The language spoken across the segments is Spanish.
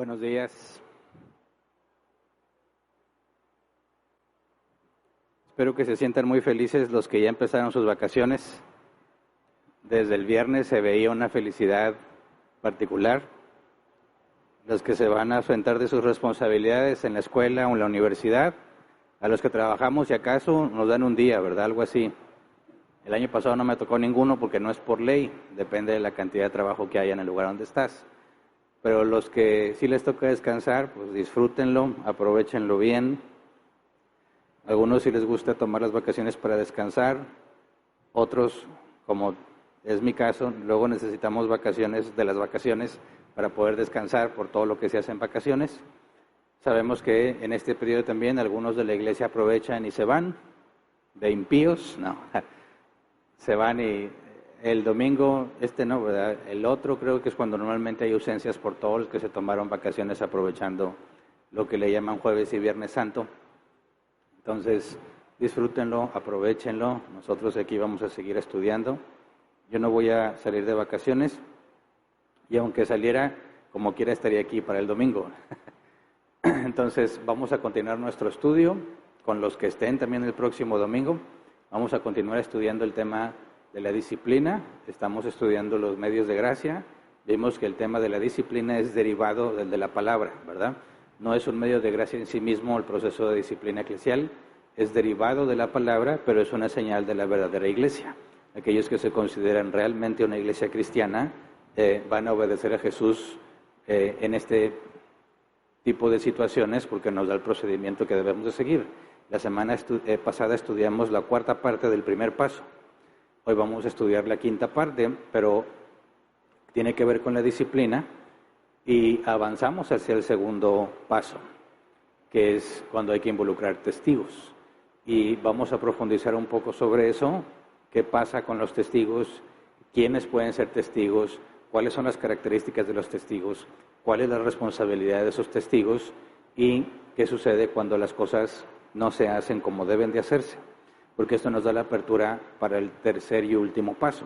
Buenos días. Espero que se sientan muy felices los que ya empezaron sus vacaciones. Desde el viernes se veía una felicidad particular. Los que se van a enfrentar de sus responsabilidades en la escuela o en la universidad, a los que trabajamos, si acaso, nos dan un día, ¿verdad? Algo así. El año pasado no me tocó ninguno porque no es por ley, depende de la cantidad de trabajo que haya en el lugar donde estás. Pero los que sí les toca descansar, pues disfrútenlo, aprovechenlo bien. A algunos sí les gusta tomar las vacaciones para descansar, otros, como es mi caso, luego necesitamos vacaciones de las vacaciones para poder descansar por todo lo que se hace en vacaciones. Sabemos que en este periodo también algunos de la iglesia aprovechan y se van, de impíos, no, se van y el domingo, no, ¿verdad? El otro creo que es cuando normalmente hay ausencias por todos los que se tomaron vacaciones aprovechando lo que le llaman Jueves y Viernes Santo. Entonces, disfrútenlo, aprovechenlo. Nosotros aquí vamos a seguir estudiando. Yo no voy a salir de vacaciones y aunque saliera, como quiera estaría aquí para el domingo. Entonces, vamos a continuar nuestro estudio con los que estén también el próximo domingo. Vamos a continuar estudiando el tema de la disciplina. Estamos estudiando los medios de gracia. Vimos que el tema de la disciplina es derivado del de la palabra, ¿verdad? No es un medio de gracia en sí mismo el proceso de disciplina eclesial, es derivado de la palabra, pero es una señal de la verdadera iglesia. Aquellos que se consideran realmente una iglesia cristiana van a obedecer a Jesús en este tipo de situaciones porque nos da el procedimiento que debemos de seguir. La semana pasada estudiamos la cuarta parte del primer paso. Hoy vamos a estudiar la quinta parte, pero tiene que ver con la disciplina y avanzamos hacia el segundo paso, que es cuando hay que involucrar testigos. Y vamos a profundizar un poco sobre eso, qué pasa con los testigos, quiénes pueden ser testigos, cuáles son las características de los testigos, cuál es la responsabilidad de esos testigos y qué sucede cuando las cosas no se hacen como deben de hacerse. Porque esto nos da la apertura para el tercer y último paso.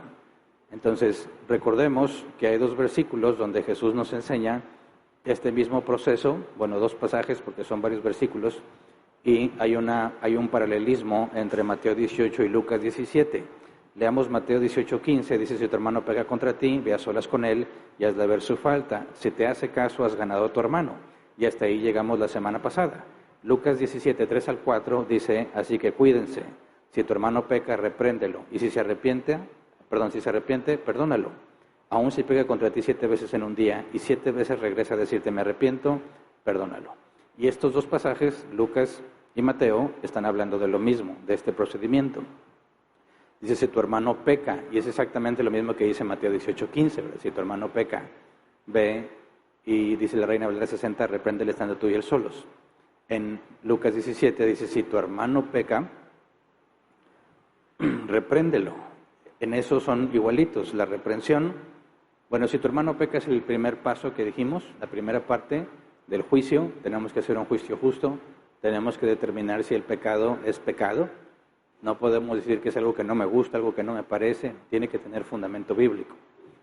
Entonces, recordemos que hay dos versículos donde Jesús nos enseña este mismo proceso, bueno, dos pasajes porque son varios versículos, y hay un paralelismo entre Mateo 18 y Lucas 17. Leamos Mateo 18:15, dice, si tu hermano pega contra ti, ve a solas con él y hazle ver su falta. Si te hace caso, has ganado a tu hermano. Y hasta ahí llegamos la semana pasada. Lucas 17, 3 al 4 dice, así que cuídense. Si tu hermano peca, repréndelo. Y si se arrepiente, perdónalo. Aun si pega contra ti 7 veces en un día y 7 veces regresa a decirte me arrepiento, perdónalo. Y estos dos pasajes, Lucas y Mateo, están hablando de lo mismo, de este procedimiento. Dice, si tu hermano peca, y es exactamente lo mismo que dice Mateo 18:15, ¿verdad? Si tu hermano peca, ve, y dice la Reina Valera 60, repréndele estando tú y él solos. En Lucas 17 dice, si tu hermano peca, repréndelo. En eso son igualitos. La reprensión, bueno, si tu hermano peca es el primer paso que dijimos, la primera parte del juicio. Tenemos que hacer un juicio justo, tenemos que determinar si el pecado es pecado. No podemos decir que es algo que no me gusta, algo que no me parece, tiene que tener fundamento bíblico.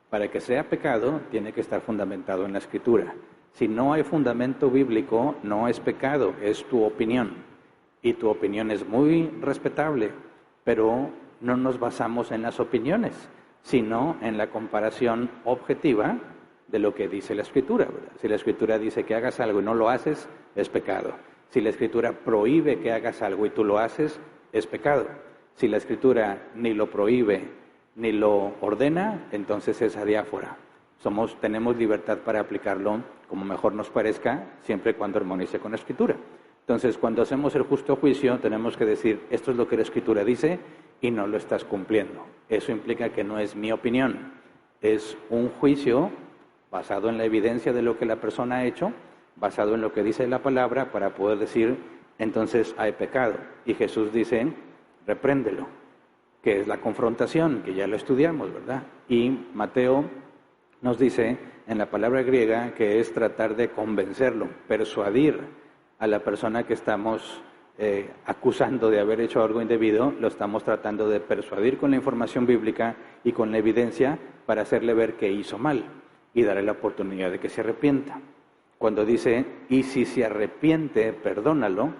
Para que sea pecado, tiene que estar fundamentado en la Escritura. Si no hay fundamento bíblico, no es pecado, es tu opinión. Y tu opinión es muy respetable, pero no nos basamos en las opiniones, sino en la comparación objetiva de lo que dice la Escritura, ¿verdad? Si la Escritura dice que hagas algo y no lo haces, es pecado. Si la Escritura prohíbe que hagas algo y tú lo haces, es pecado. Si la Escritura ni lo prohíbe ni lo ordena, entonces es adiáfora. Tenemos libertad para aplicarlo como mejor nos parezca, siempre y cuando armonice con la Escritura. Entonces, cuando hacemos el justo juicio, tenemos que decir, esto es lo que la Escritura dice y no lo estás cumpliendo. Eso implica que no es mi opinión, es un juicio basado en la evidencia de lo que la persona ha hecho, basado en lo que dice la palabra, para poder decir, entonces hay pecado. Y Jesús dice, repréndelo, que es la confrontación, que ya lo estudiamos, ¿verdad? Y Mateo nos dice en la palabra griega que es tratar de convencerlo, persuadir a la persona que estamos acusando de haber hecho algo indebido, lo estamos tratando de persuadir con la información bíblica y con la evidencia para hacerle ver que hizo mal y darle la oportunidad de que se arrepienta. cuando dice, y si se arrepiente, perdónalo.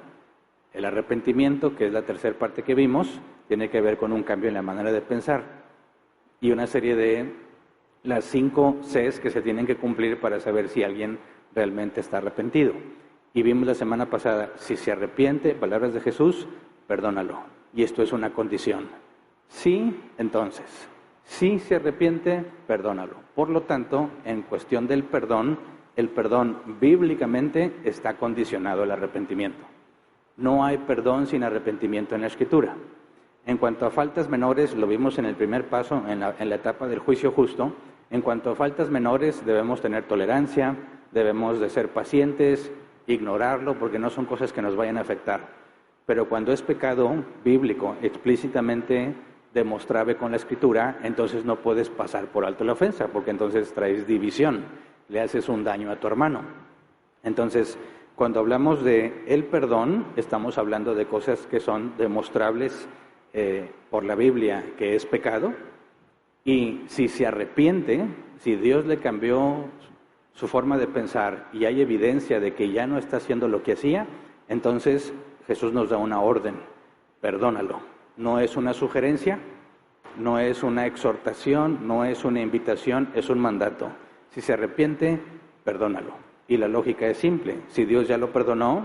El arrepentimiento, que es la tercera parte que vimos, tiene que ver con un cambio en la manera de pensar y una serie de las 5 Cs que se tienen que cumplir para saber si alguien realmente está arrepentido. Y vimos la semana pasada, si se arrepiente, palabras de Jesús, perdónalo. Y esto es una condición. Sí, entonces, si se arrepiente, perdónalo. Por lo tanto, en cuestión del perdón, el perdón bíblicamente está condicionado al arrepentimiento. No hay perdón sin arrepentimiento en la Escritura. En cuanto a faltas menores, lo vimos en el primer paso, en la etapa del juicio justo. En cuanto a faltas menores, debemos tener tolerancia, debemos de ser pacientes, ignorarlo, porque no son cosas que nos vayan a afectar. Pero cuando es pecado bíblico, explícitamente demostrable con la Escritura, entonces no puedes pasar por alto la ofensa, porque entonces traes división, le haces un daño a tu hermano. Entonces, cuando hablamos de el perdón, estamos hablando de cosas que son demostrables por la Biblia, que es pecado, y si se arrepiente, si Dios le cambió su forma de pensar y hay evidencia de que ya no está haciendo lo que hacía, entonces Jesús nos da una orden, perdónalo. No es una sugerencia, no es una exhortación, no es una invitación, es un mandato. Si se arrepiente, perdónalo. Y la lógica es simple, si Dios ya lo perdonó,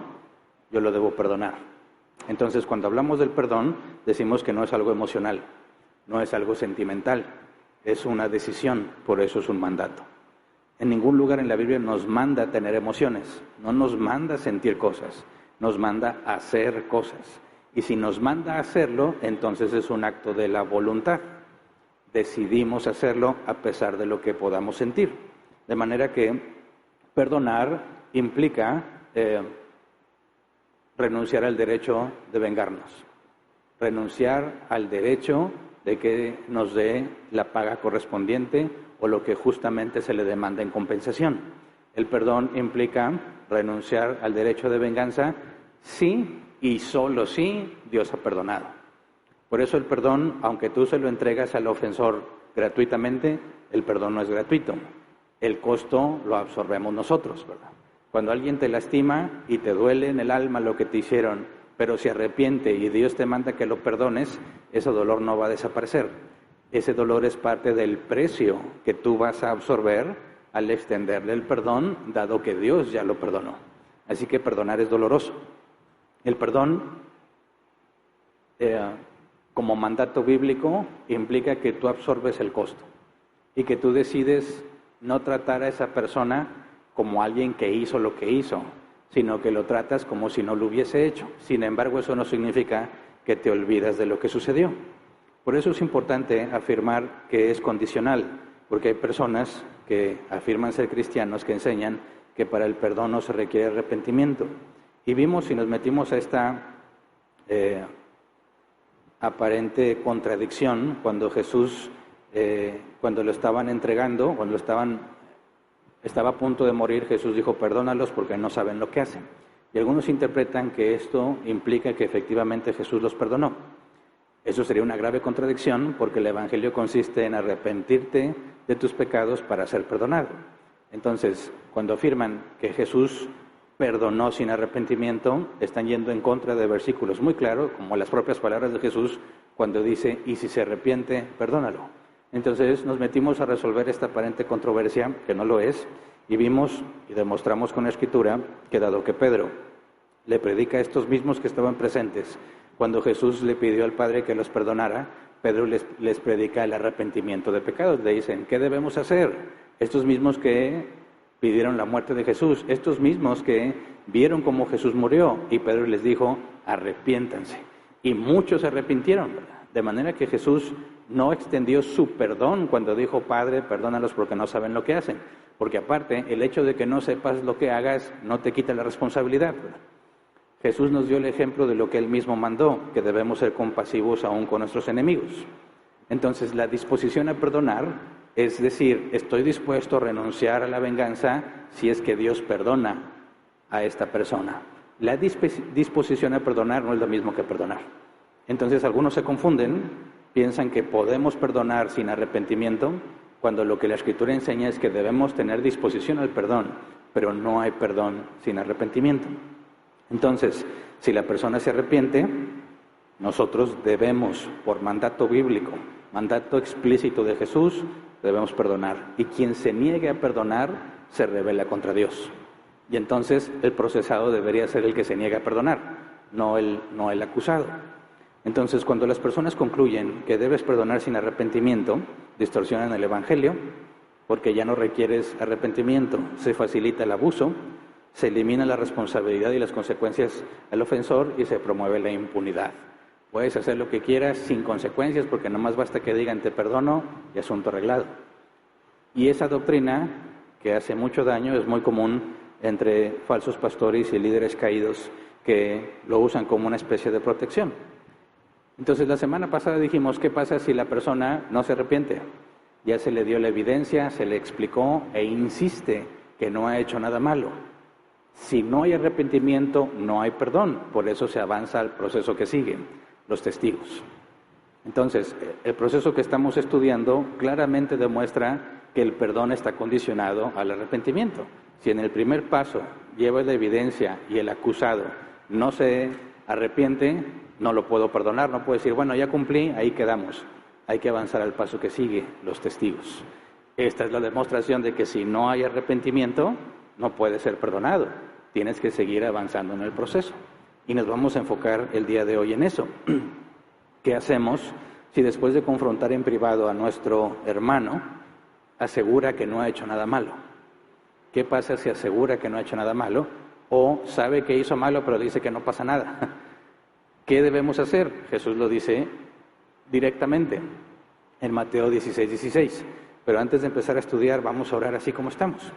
yo lo debo perdonar. Entonces, cuando hablamos del perdón, decimos que no es algo emocional, no es algo sentimental, es una decisión, por eso es un mandato. En ningún lugar en la Biblia nos manda a tener emociones, no nos manda a sentir cosas, nos manda a hacer cosas. Y si nos manda a hacerlo, entonces es un acto de la voluntad. Decidimos hacerlo a pesar de lo que podamos sentir. De manera que perdonar implica renunciar al derecho de vengarnos, renunciar al derecho de que nos dé la paga correspondiente o lo que justamente se le demanda en compensación. El perdón implica renunciar al derecho de venganza sí y solo si Dios ha perdonado. Por eso el perdón, aunque tú se lo entregas al ofensor gratuitamente, el perdón no es gratuito. El costo lo absorbemos nosotros, ¿verdad? Cuando alguien te lastima y te duele en el alma lo que te hicieron, pero se arrepiente y Dios te manda que lo perdones, ese dolor no va a desaparecer. Ese dolor es parte del precio que tú vas a absorber al extenderle el perdón, dado que Dios ya lo perdonó. Así que perdonar es doloroso. El perdón, como mandato bíblico, implica que tú absorbes el costo y que tú decides no tratar a esa persona como alguien que hizo lo que hizo, sino que lo tratas como si no lo hubiese hecho. Sin embargo, eso no significa que te olvidas de lo que sucedió. Por eso es importante afirmar que es condicional, porque hay personas que afirman ser cristianos que enseñan que para el perdón no se requiere arrepentimiento. Y vimos y nos metimos a esta aparente contradicción cuando Jesús, cuando lo estaban entregando, cuando estaba a punto de morir, Jesús dijo, perdónalos porque no saben lo que hacen. Y algunos interpretan que esto implica que efectivamente Jesús los perdonó. Eso sería una grave contradicción porque el Evangelio consiste en arrepentirte de tus pecados para ser perdonado. Entonces, cuando afirman que Jesús perdonó sin arrepentimiento, están yendo en contra de versículos muy claros, como las propias palabras de Jesús, cuando dice, y si se arrepiente, perdónalo. Entonces nos metimos a resolver esta aparente controversia, que no lo es, y vimos y demostramos con la Escritura que dado que Pedro le predica a estos mismos que estaban presentes, cuando Jesús le pidió al Padre que los perdonara, Pedro les predica el arrepentimiento de pecados. Le dicen, ¿qué debemos hacer? Estos mismos que pidieron la muerte de Jesús, estos mismos que vieron cómo Jesús murió, y Pedro les dijo, arrepiéntanse. Y muchos se arrepintieron, ¿verdad? De manera que Jesús no extendió su perdón cuando dijo, Padre, perdónalos porque no saben lo que hacen. Porque aparte, el hecho de que no sepas lo que hagas no te quita la responsabilidad, ¿verdad? Jesús nos dio el ejemplo de lo que Él mismo mandó, que debemos ser compasivos aún con nuestros enemigos. Entonces, la disposición a perdonar, es decir, estoy dispuesto a renunciar a la venganza si es que Dios perdona a esta persona. La disposición a perdonar no es lo mismo que perdonar. Entonces, algunos se confunden, piensan que podemos perdonar sin arrepentimiento, cuando lo que la Escritura enseña es que debemos tener disposición al perdón, pero no hay perdón sin arrepentimiento. Entonces, si la persona se arrepiente, nosotros debemos, por mandato bíblico, mandato explícito de Jesús, debemos perdonar. Y quien se niegue a perdonar, se rebela contra Dios. Y entonces el procesado debería ser el que se niega a perdonar, no el acusado. Entonces, cuando las personas concluyen que debes perdonar sin arrepentimiento, distorsionan el Evangelio, porque ya no requieres arrepentimiento, se facilita el abuso, se elimina la responsabilidad y las consecuencias al ofensor y se promueve la impunidad. Puedes hacer lo que quieras sin consecuencias porque nomás basta que digan te perdono y asunto arreglado. Y esa doctrina, que hace mucho daño, es muy común entre falsos pastores y líderes caídos que lo usan como una especie de protección. Entonces, la semana pasada dijimos, ¿qué pasa si la persona no se arrepiente? Ya se le dio la evidencia, se le explicó e insiste que no ha hecho nada malo. Si no hay arrepentimiento, no hay perdón. Por eso se avanza al proceso que sigue, los testigos. Entonces, el proceso que estamos estudiando claramente demuestra que el perdón está condicionado al arrepentimiento. Si en el primer paso lleva la evidencia y el acusado no se arrepiente, no lo puedo perdonar, no puedo decir, bueno, ya cumplí, ahí quedamos. Hay que avanzar al paso que sigue, los testigos. Esta es la demostración de que si no hay arrepentimiento, no puede ser perdonado. Tienes que seguir avanzando en el proceso. Y nos vamos a enfocar el día de hoy en eso. ¿Qué hacemos si después de confrontar en privado a nuestro hermano, asegura que no ha hecho nada malo? ¿Qué pasa si asegura que no ha hecho nada malo o sabe que hizo malo pero dice que no pasa nada? ¿Qué debemos hacer? Jesús lo dice directamente en Mateo 16:16. Pero antes de empezar a estudiar, vamos a orar así como estamos.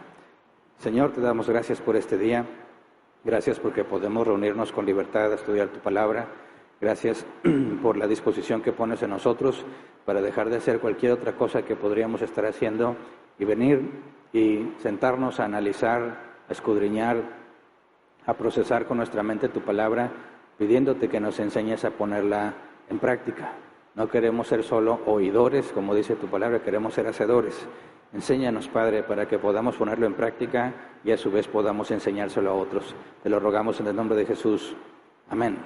Señor, te damos gracias por este día. Gracias porque podemos reunirnos con libertad a estudiar tu palabra. Gracias por la disposición que pones en nosotros para dejar de hacer cualquier otra cosa que podríamos estar haciendo y venir y sentarnos a analizar, a escudriñar, a procesar con nuestra mente tu palabra, pidiéndote que nos enseñes a ponerla en práctica. No queremos ser solo oidores, como dice tu palabra, queremos ser hacedores. Enséñanos, Padre, para que podamos ponerlo en práctica y a su vez podamos enseñárselo a otros. Te lo rogamos en el nombre de Jesús. Amén.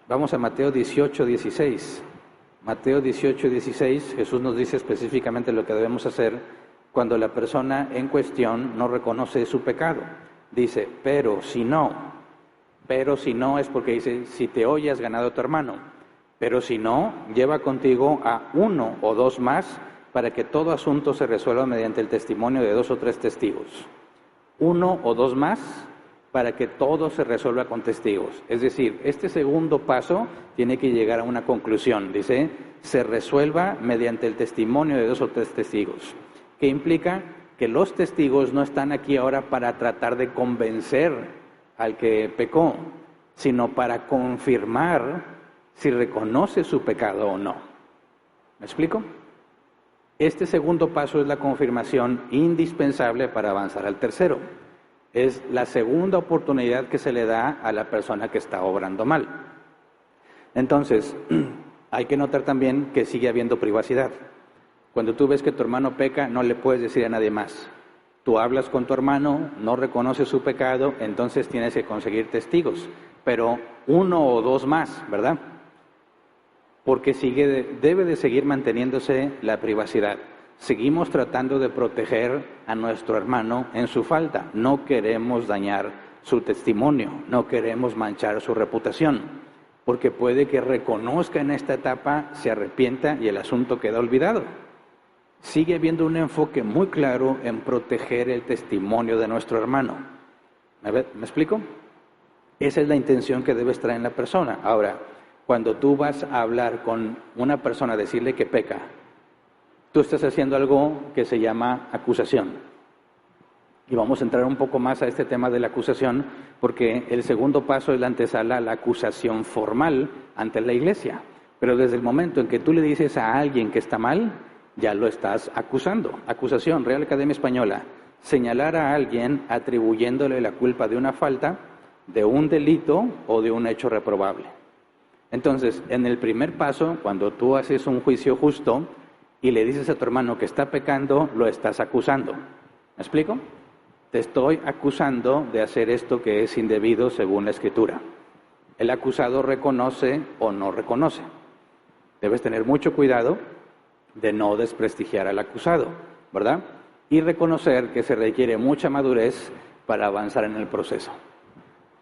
Vamos a Mateo 18:16. Mateo 18:16, Jesús nos dice específicamente lo que debemos hacer cuando la persona en cuestión no reconoce su pecado. Dice, pero si no es porque dice, si te oye has ganado a tu hermano. Pero si no, lleva contigo a uno o dos más para que todo asunto se resuelva mediante el testimonio de 2 o 3 testigos. Uno o dos más para que todo se resuelva con testigos. Es decir, este segundo paso tiene que llegar a una conclusión. Dice, se resuelva mediante el testimonio de 2 o 3 testigos. Que implica que los testigos no están aquí ahora para tratar de convencer al que pecó, sino para confirmar si reconoce su pecado o no. ¿Me explico? Este segundo paso es la confirmación indispensable para avanzar al tercero. Es la segunda oportunidad que se le da a la persona que está obrando mal. Entonces, hay que notar también que sigue habiendo privacidad. Cuando tú ves que tu hermano peca, no le puedes decir a nadie más. Tú hablas con tu hermano, no reconoces su pecado, entonces tienes que conseguir testigos. Pero uno o dos más, ¿verdad? Porque debe de seguir manteniéndose la privacidad. Seguimos tratando de proteger a nuestro hermano en su falta. No queremos dañar su testimonio, no queremos manchar su reputación, porque puede que reconozca en esta etapa, se arrepienta y el asunto queda olvidado. Sigue habiendo un enfoque muy claro en proteger el testimonio de nuestro hermano. ¿Me explico? Esa es la intención que debe estar en la persona. Ahora, cuando tú vas a hablar con una persona, decirle que peca, tú estás haciendo algo que se llama acusación. Y vamos a entrar un poco más a este tema de la acusación, porque el segundo paso es la antesala a la acusación formal ante la iglesia. Pero desde el momento en que tú le dices a alguien que está mal, ya lo estás acusando. Acusación, Real Academia Española, señalar a alguien atribuyéndole la culpa de una falta, de un delito o de un hecho reprobable. Entonces, en el primer paso, cuando tú haces un juicio justo y le dices a tu hermano que está pecando, lo estás acusando. ¿Me explico? te estoy acusando de hacer esto que es indebido según la Escritura. El acusado reconoce o no reconoce. Debes tener mucho cuidado de no desprestigiar al acusado, ¿verdad? Y reconocer que se requiere mucha madurez para avanzar en el proceso.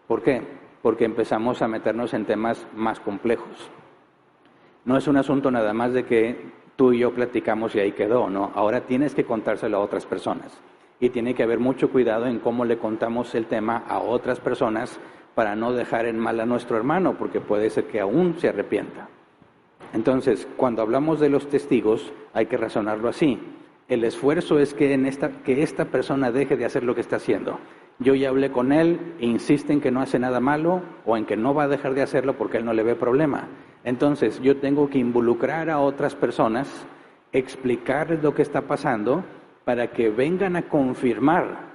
¿Por qué? Porque empezamos a meternos en temas más complejos. No es un asunto nada más de que tú y yo platicamos y ahí quedó, ¿no? Ahora tienes que contárselo a otras personas. Y tiene que haber mucho cuidado en cómo le contamos el tema a otras personas para no dejar en mal a nuestro hermano, porque puede ser que aún se arrepienta. Entonces, cuando hablamos de los testigos, hay que razonarlo así. El esfuerzo es que esta persona deje de hacer lo que está haciendo. Yo ya hablé con él, insiste en que no hace nada malo o en que no va a dejar de hacerlo porque él no le ve problema. Entonces, yo tengo que involucrar a otras personas, explicarles lo que está pasando para que vengan a confirmar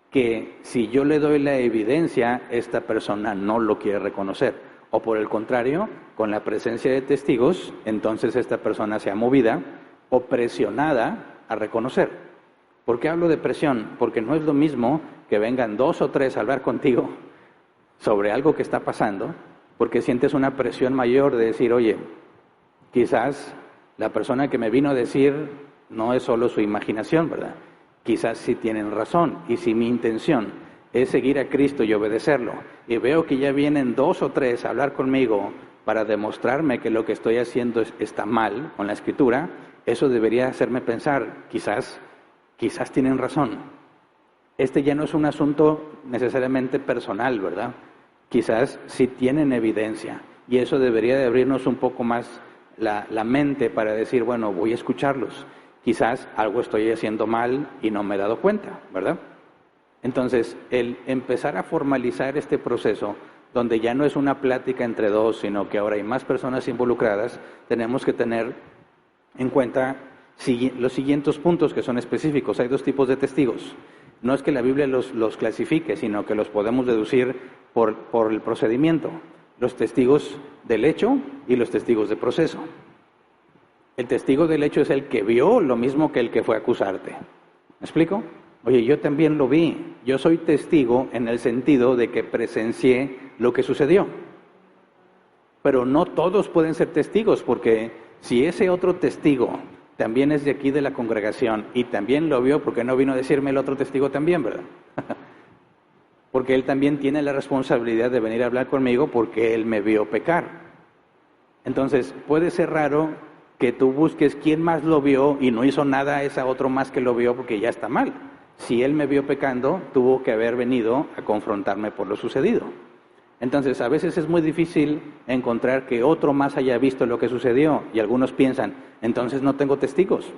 que si yo le doy la evidencia, esta persona no lo quiere reconocer. O por el contrario, con la presencia de testigos, entonces esta persona sea movida o presionada a reconocer. ¿Por qué hablo de presión? Porque no es lo mismo que vengan 2 o 3 a hablar contigo sobre algo que está pasando, porque sientes una presión mayor de decir, oye, quizás la persona que me vino a decir no es solo su imaginación, ¿verdad? Quizás sí tienen razón, y si mi intención es seguir a Cristo y obedecerlo, y veo que ya vienen 2 o 3 a hablar conmigo para demostrarme que lo que estoy haciendo está mal con la Escritura, eso debería hacerme pensar, quizás tienen razón. Este ya no es un asunto necesariamente personal, ¿verdad? Quizás sí tienen evidencia, y eso debería de abrirnos un poco más la mente para decir, bueno, voy a escucharlos. Quizás algo estoy haciendo mal y no me he dado cuenta, ¿verdad? Entonces, el empezar a formalizar este proceso, donde ya no es una plática entre dos, sino que ahora hay más personas involucradas, tenemos que tener en cuenta los siguientes puntos que son específicos. Hay 2 tipos de testigos. No es que la Biblia los clasifique, sino que los podemos deducir por el procedimiento. Los testigos del hecho y los testigos de proceso. El testigo del hecho es el que vio lo mismo que el que fue a acusarte. ¿Me explico? Oye, yo también lo vi. Yo soy testigo en el sentido de que presencié lo que sucedió. Pero no todos pueden ser testigos, porque si ese otro testigo también es de aquí de la congregación y también lo vio, ¿por qué no vino a decirme el otro testigo también, verdad? Porque él también tiene la responsabilidad de venir a hablar conmigo porque él me vio pecar. Entonces, puede ser raro que tú busques quién más lo vio y no hizo nada ese otro más que lo vio porque ya está mal. Si él me vio pecando, tuvo que haber venido a confrontarme por lo sucedido. Entonces, a veces es muy difícil encontrar que otro más haya visto lo que sucedió, y algunos piensan, entonces no tengo testigos.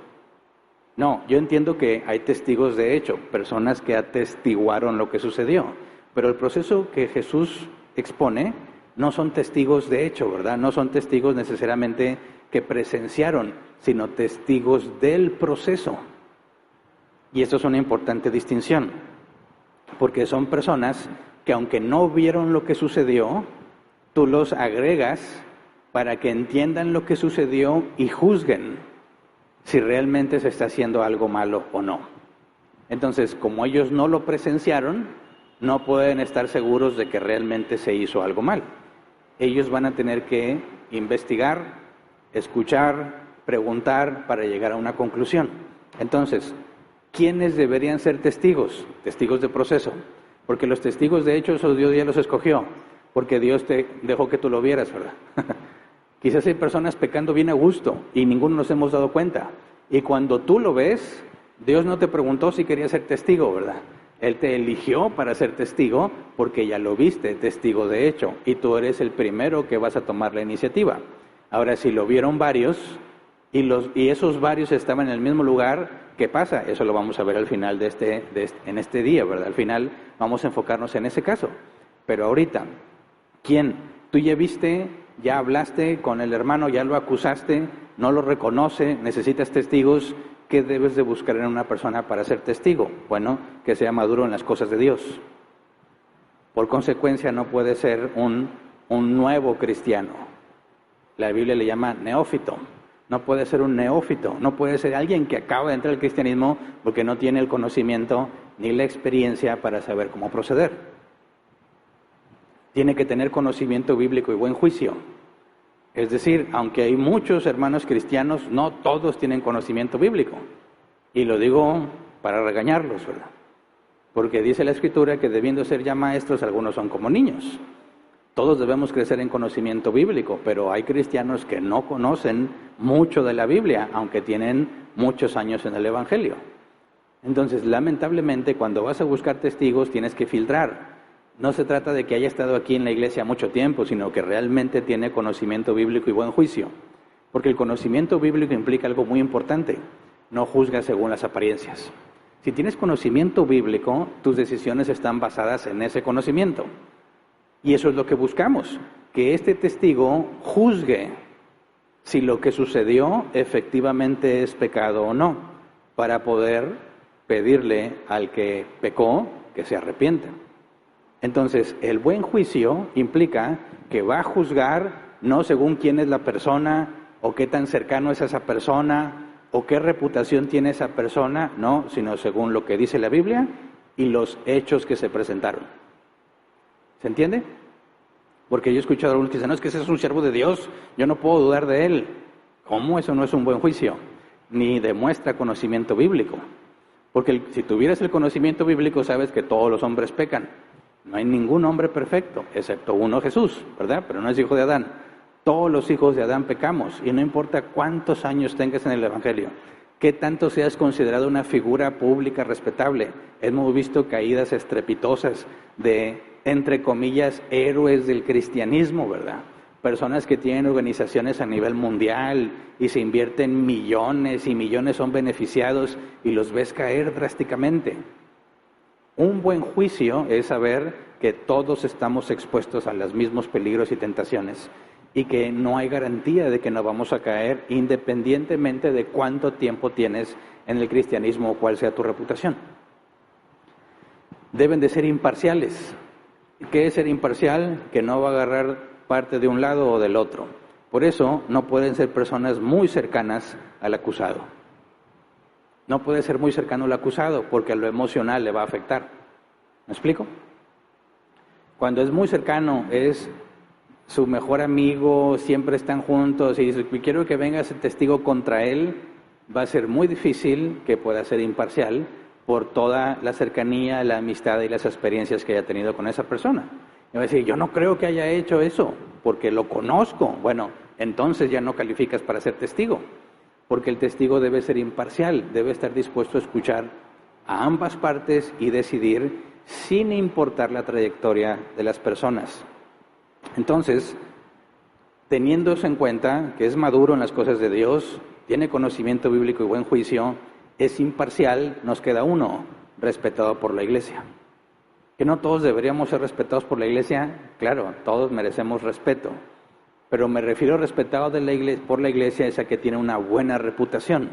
No, yo entiendo que hay testigos de hecho, personas que atestiguaron lo que sucedió, pero el proceso que Jesús expone no son testigos de hecho, ¿verdad? No son testigos necesariamente que presenciaron, sino testigos del proceso. Y esto es una importante distinción, porque son personas que aunque no vieron lo que sucedió, tú los agregas para que entiendan lo que sucedió y juzguen si realmente se está haciendo algo malo o no. Entonces, como ellos no lo presenciaron, no pueden estar seguros de que realmente se hizo algo mal. Ellos van a tener que investigar, escuchar, preguntar para llegar a una conclusión. Entonces, ¿quiénes deberían ser testigos? Testigos de proceso. Porque los testigos de hecho, esos Dios ya los escogió, porque Dios te dejó que tú lo vieras, ¿verdad? Quizás hay personas pecando bien a gusto y ninguno nos hemos dado cuenta. Y cuando tú lo ves, Dios no te preguntó si querías ser testigo, ¿verdad? Él te eligió para ser testigo porque ya lo viste, testigo de hecho, y tú eres el primero que vas a tomar la iniciativa. Ahora, si lo vieron varios y esos varios estaban en el mismo lugar, ¿qué pasa? Eso lo vamos a ver al final en este día, ¿verdad? Al final vamos a enfocarnos en ese caso. Pero ahorita, ¿quién? Tú ya viste, ya hablaste con el hermano, ya lo acusaste, no lo reconoce, necesitas testigos. ¿Qué debes de buscar en una persona para ser testigo? Bueno, que sea maduro en las cosas de Dios. Por consecuencia, no puede ser un nuevo cristiano. La Biblia le llama neófito. No puede ser un neófito, no puede ser alguien que acaba de entrar al cristianismo porque no tiene el conocimiento ni la experiencia para saber cómo proceder. Tiene que tener conocimiento bíblico y buen juicio. Es decir, aunque hay muchos hermanos cristianos, no todos tienen conocimiento bíblico. Y lo digo para regañarlos, ¿verdad? Porque dice la Escritura que debiendo ser ya maestros, algunos son como niños. Todos debemos crecer en conocimiento bíblico, pero hay cristianos que no conocen mucho de la Biblia, aunque tienen muchos años en el Evangelio. Entonces, lamentablemente, cuando vas a buscar testigos, tienes que filtrar. No se trata de que haya estado aquí en la iglesia mucho tiempo, sino que realmente tiene conocimiento bíblico y buen juicio. Porque el conocimiento bíblico implica algo muy importante. No juzgas según las apariencias. Si tienes conocimiento bíblico, tus decisiones están basadas en ese conocimiento. Y eso es lo que buscamos, que este testigo juzgue si lo que sucedió efectivamente es pecado o no, para poder pedirle al que pecó que se arrepienta. Entonces, el buen juicio implica que va a juzgar no según quién es la persona, o qué tan cercano es a esa persona, o qué reputación tiene esa persona, no, sino según lo que dice la Biblia y los hechos que se presentaron. ¿Se entiende? Porque yo he escuchado a algunos que dicen, no, es que ese es un siervo de Dios, yo no puedo dudar de él. ¿Cómo? Eso no es un buen juicio, ni demuestra conocimiento bíblico. Porque si tuvieras el conocimiento bíblico, sabes que todos los hombres pecan. No hay ningún hombre perfecto, excepto uno, Jesús, ¿verdad? Pero no es hijo de Adán. Todos los hijos de Adán pecamos, y no importa cuántos años tengas en el Evangelio, qué tanto seas considerado una figura pública respetable. Hemos visto caídas estrepitosas de, entre comillas, héroes del cristianismo, ¿verdad? Personas que tienen organizaciones a nivel mundial y se invierten millones y millones son beneficiados y los ves caer drásticamente. Un buen juicio es saber que todos estamos expuestos a los mismos peligros y tentaciones y que no hay garantía de que no vamos a caer independientemente de cuánto tiempo tienes en el cristianismo o cuál sea tu reputación. Deben de ser imparciales. ¿Qué es ser imparcial? Que no va a agarrar parte de un lado o del otro. Por eso no pueden ser personas muy cercanas al acusado. No puede ser muy cercano al acusado porque a lo emocional le va a afectar. ¿Me explico? Cuando es muy cercano, es su mejor amigo, siempre están juntos y dice, quiero que venga ese testigo contra él, va a ser muy difícil que pueda ser imparcial por toda la cercanía, la amistad y las experiencias que haya tenido con esa persona. Y va a decir, yo no creo que haya hecho eso, porque lo conozco. Bueno, entonces ya no calificas para ser testigo, porque el testigo debe ser imparcial, debe estar dispuesto a escuchar a ambas partes y decidir sin importar la trayectoria de las personas. Entonces, teniendo eso en cuenta, que es maduro en las cosas de Dios, tiene conocimiento bíblico y buen juicio, es imparcial, nos queda uno, respetado por la iglesia. Que no todos deberíamos ser respetados por la iglesia, claro, todos merecemos respeto, pero me refiero a respetado por la iglesia esa que tiene una buena reputación,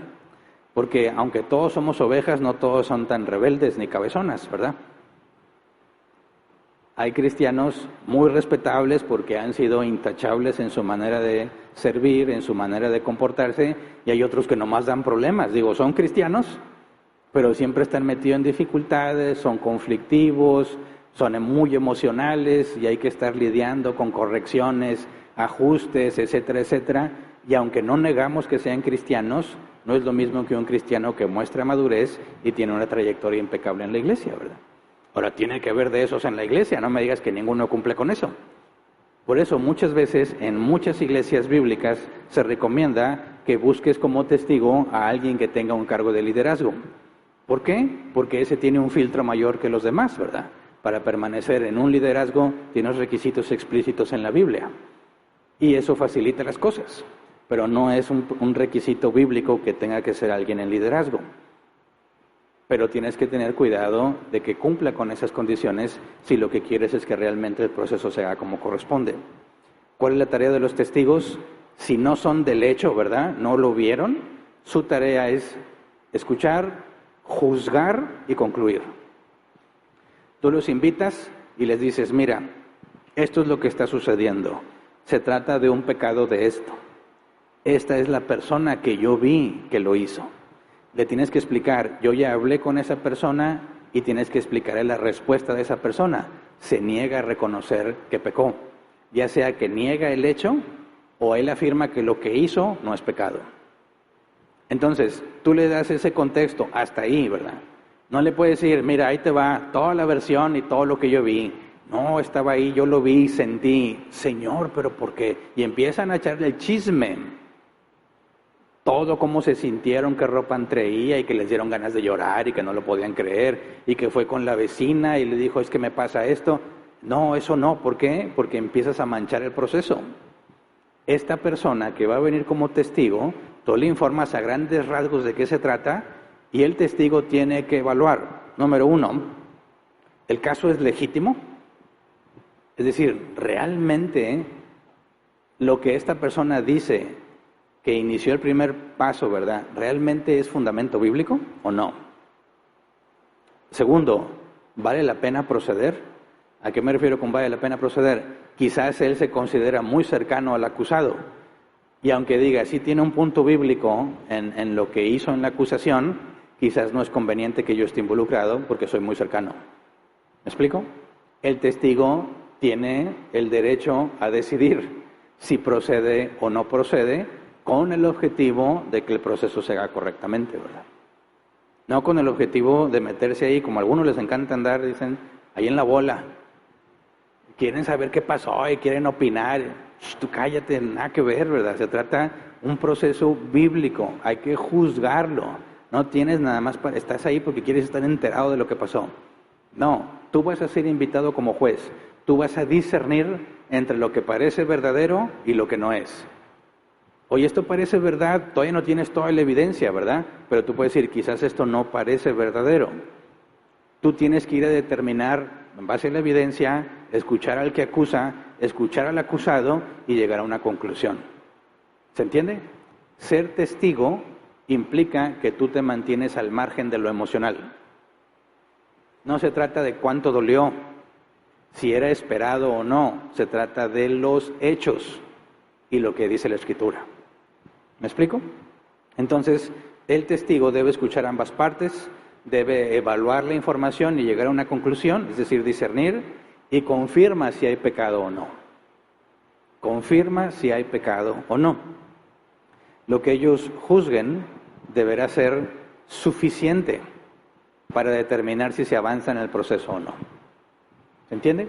porque aunque todos somos ovejas, no todos son tan rebeldes ni cabezonas, ¿verdad? Hay cristianos muy respetables porque han sido intachables en su manera de servir, en su manera de comportarse, y hay otros que nomás dan problemas. Digo, son cristianos, pero siempre están metidos en dificultades, son conflictivos, son muy emocionales y hay que estar lidiando con correcciones, ajustes, etcétera, etcétera. Y aunque no negamos que sean cristianos, no es lo mismo que un cristiano que muestra madurez y tiene una trayectoria impecable en la iglesia, ¿verdad? Ahora, tiene que haber de esos en la iglesia, no me digas que ninguno cumple con eso. Por eso muchas veces en muchas iglesias bíblicas se recomienda que busques como testigo a alguien que tenga un cargo de liderazgo. ¿Por qué? Porque ese tiene un filtro mayor que los demás, ¿verdad? Para permanecer en un liderazgo tienes requisitos explícitos en la Biblia. Y eso facilita las cosas, pero no es un requisito bíblico que tenga que ser alguien en liderazgo. Pero tienes que tener cuidado de que cumpla con esas condiciones si lo que quieres es que realmente el proceso se haga como corresponde. ¿Cuál es la tarea de los testigos? Si no son del hecho, ¿verdad? No lo vieron, su tarea es escuchar, juzgar y concluir. Tú los invitas y les dices, mira, esto es lo que está sucediendo. Se trata de un pecado de esto. Esta es la persona que yo vi que lo hizo. Le tienes que explicar, yo ya hablé con esa persona, y tienes que explicarle la respuesta de esa persona. Se niega a reconocer que pecó, ya sea que niega el hecho o él afirma que lo que hizo no es pecado. Entonces, tú le das ese contexto hasta ahí, ¿verdad? No le puedes decir, mira, ahí te va toda la versión y todo lo que yo vi. No, estaba ahí, yo lo vi, sentí, Señor, pero ¿por qué? Y empiezan a echarle el chisme. Todo cómo se sintieron, qué ropa traía y que les dieron ganas de llorar y que no lo podían creer y que fue con la vecina y le dijo, es que me pasa esto. No, eso no, ¿por qué? Porque empiezas a manchar el proceso. Esta persona que va a venir como testigo, tú le informas a grandes rasgos de qué se trata y el testigo tiene que evaluar. Número 1, ¿el caso es legítimo? Es decir, ¿realmente lo que esta persona dice que inició el primer paso, ¿verdad? ¿Realmente es fundamento bíblico o no? Segundo, ¿vale la pena proceder? ¿A qué me refiero con vale la pena proceder? Quizás él se considera muy cercano al acusado y aunque diga, sí tiene un punto bíblico en lo que hizo en la acusación, quizás no es conveniente que yo esté involucrado porque soy muy cercano. ¿Me explico? El testigo tiene el derecho a decidir si procede o no procede con el objetivo de que el proceso se haga correctamente, ¿verdad? No con el objetivo de meterse ahí, como a algunos les encanta andar, dicen, ahí en la bola. Quieren saber qué pasó y quieren opinar. Tú cállate, nada que ver, ¿verdad? Se trata un proceso bíblico, hay que juzgarlo. No tienes nada más, estás ahí porque quieres estar enterado de lo que pasó. No, tú vas a ser invitado como juez. Tú vas a discernir entre lo que parece verdadero y lo que no es. Oye, esto parece verdad, todavía no tienes toda la evidencia, ¿verdad? Pero tú puedes decir, quizás esto no parece verdadero. Tú tienes que ir a determinar, en base a la evidencia, escuchar al que acusa, escuchar al acusado y llegar a una conclusión. ¿Se entiende? Ser testigo implica que tú te mantienes al margen de lo emocional. No se trata de cuánto dolió, si era esperado o no, se trata de los hechos y lo que dice la Escritura. ¿Me explico? Entonces, el testigo debe escuchar ambas partes, debe evaluar la información y llegar a una conclusión, es decir, discernir, y confirma si hay pecado o no. Confirma si hay pecado o no. Lo que ellos juzguen deberá ser suficiente para determinar si se avanza en el proceso o no. ¿Se entiende?